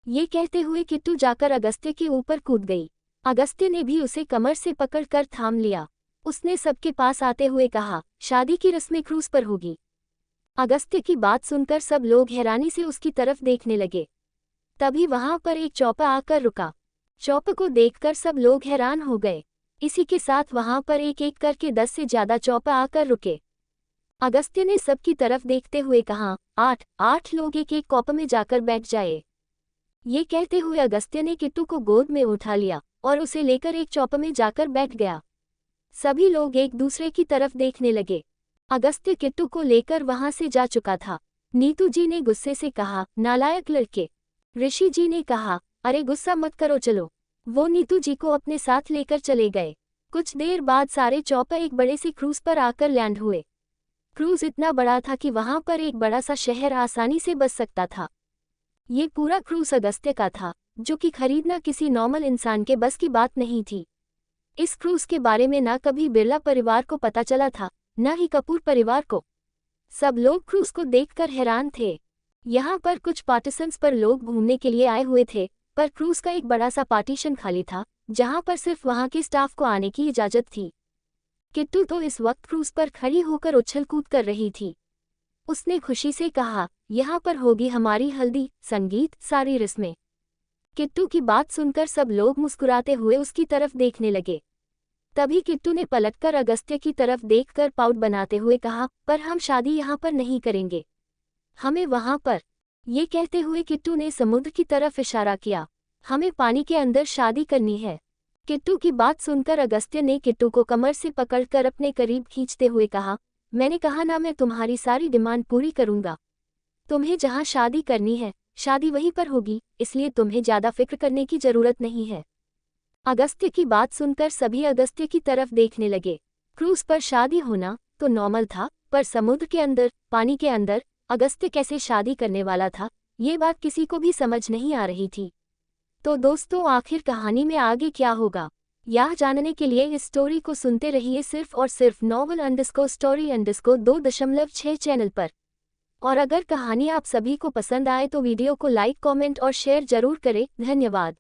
ये कहते हुए किट्टू जाकर अगस्त्य के ऊपर कूद गई। अगस्त्य ने भी उसे कमर से पकड़कर थाम लिया। उसने सबके पास आते हुए कहा, शादी की रस्में क्रूज पर होगी। अगस्त्य की बात सुनकर सब लोग हैरानी से उसकी तरफ देखने लगे। तभी वहां पर एक चौपा आकर रुका। चौप को देखकर सब लोग हैरान हो गए। इसी के साथ वहां पर एक एक करके 10 से ज्यादा चौपा आकर रुके। अगस्त्य ने सबकी तरफ देखते हुए कहा, 8 लोग एक एक कॉप में जाकर बैठ जाए। ये कहते हुए अगस्त्य ने किट्टू को गोद में उठा लिया और उसे लेकर एक चौप में जाकर बैठ गया। सभी लोग एक दूसरे की तरफ देखने लगे। अगस्त्य किट्टू को लेकर वहां से जा चुका था। नीतू जी ने गुस्से से कहा, नालायक लड़के। ऋषि जी ने कहा, अरे गुस्सा मत करो चलो। वो नीतू जी को अपने साथ लेकर चले गए। कुछ देर बाद सारे चौपा एक बड़े से क्रूज पर आकर लैंड हुए। क्रूज इतना बड़ा था कि वहां पर एक बड़ा सा शहर आसानी से बस सकता था। ये पूरा क्रूज अगस्त्य का था, जो कि खरीदना किसी नॉर्मल इंसान के बस की बात नहीं थी। इस क्रूज के बारे में ना कभी बिरला परिवार को पता चला था, न ही कपूर परिवार को। सब लोग क्रूज को देखकर हैरान थे। यहाँ पर कुछ पार्टीशंस पर लोग घूमने के लिए आए हुए थे, पर क्रूज का एक बड़ा सा पार्टीशन खाली था, जहाँ पर सिर्फ वहाँ के स्टाफ को आने की इजाजत थी। किट्टू तो इस वक्त क्रूज पर खड़ी होकर उछल कूद कर रही थी। उसने खुशी से कहा, यहाँ पर होगी हमारी हल्दी, संगीत, सारी रस्में। किट्टू की बात सुनकर सब लोग मुस्कुराते हुए उसकी तरफ देखने लगे। तभी किट्टू ने पलटकर अगस्त्य की तरफ देखकर पाउट बनाते हुए कहा, पर हम शादी यहाँ पर नहीं करेंगे, हमें वहाँ पर। ये कहते हुए किट्टू ने समुद्र की तरफ इशारा किया। हमें पानी के अंदर शादी करनी है। किट्टू की बात सुनकर अगस्त्य ने किट्टू को कमर से पकड़कर अपने करीब खींचते हुए कहा, मैंने कहा ना, मैं तुम्हारी सारी डिमांड पूरी करूंगा। तुम्हें जहाँ शादी करनी है, शादी वहीं पर होगी, इसलिए तुम्हें ज्यादा फिक्र करने की जरूरत नहीं है। अगस्त्य की बात सुनकर सभी अगस्त्य की तरफ देखने लगे। क्रूज पर शादी होना तो नॉर्मल था, पर समुद्र के अंदर, पानी के अंदर अगस्त्य कैसे शादी करने वाला था, ये बात किसी को भी समझ नहीं आ रही थी। तो दोस्तों, आखिर कहानी में आगे क्या होगा, यह जानने के लिए इस स्टोरी को सुनते रहिए सिर्फ और सिर्फ novel_story_2.6 चैनल पर। और अगर कहानी आप सभी को पसंद आए तो वीडियो को लाइक, कमेंट और शेयर जरूर करें। धन्यवाद।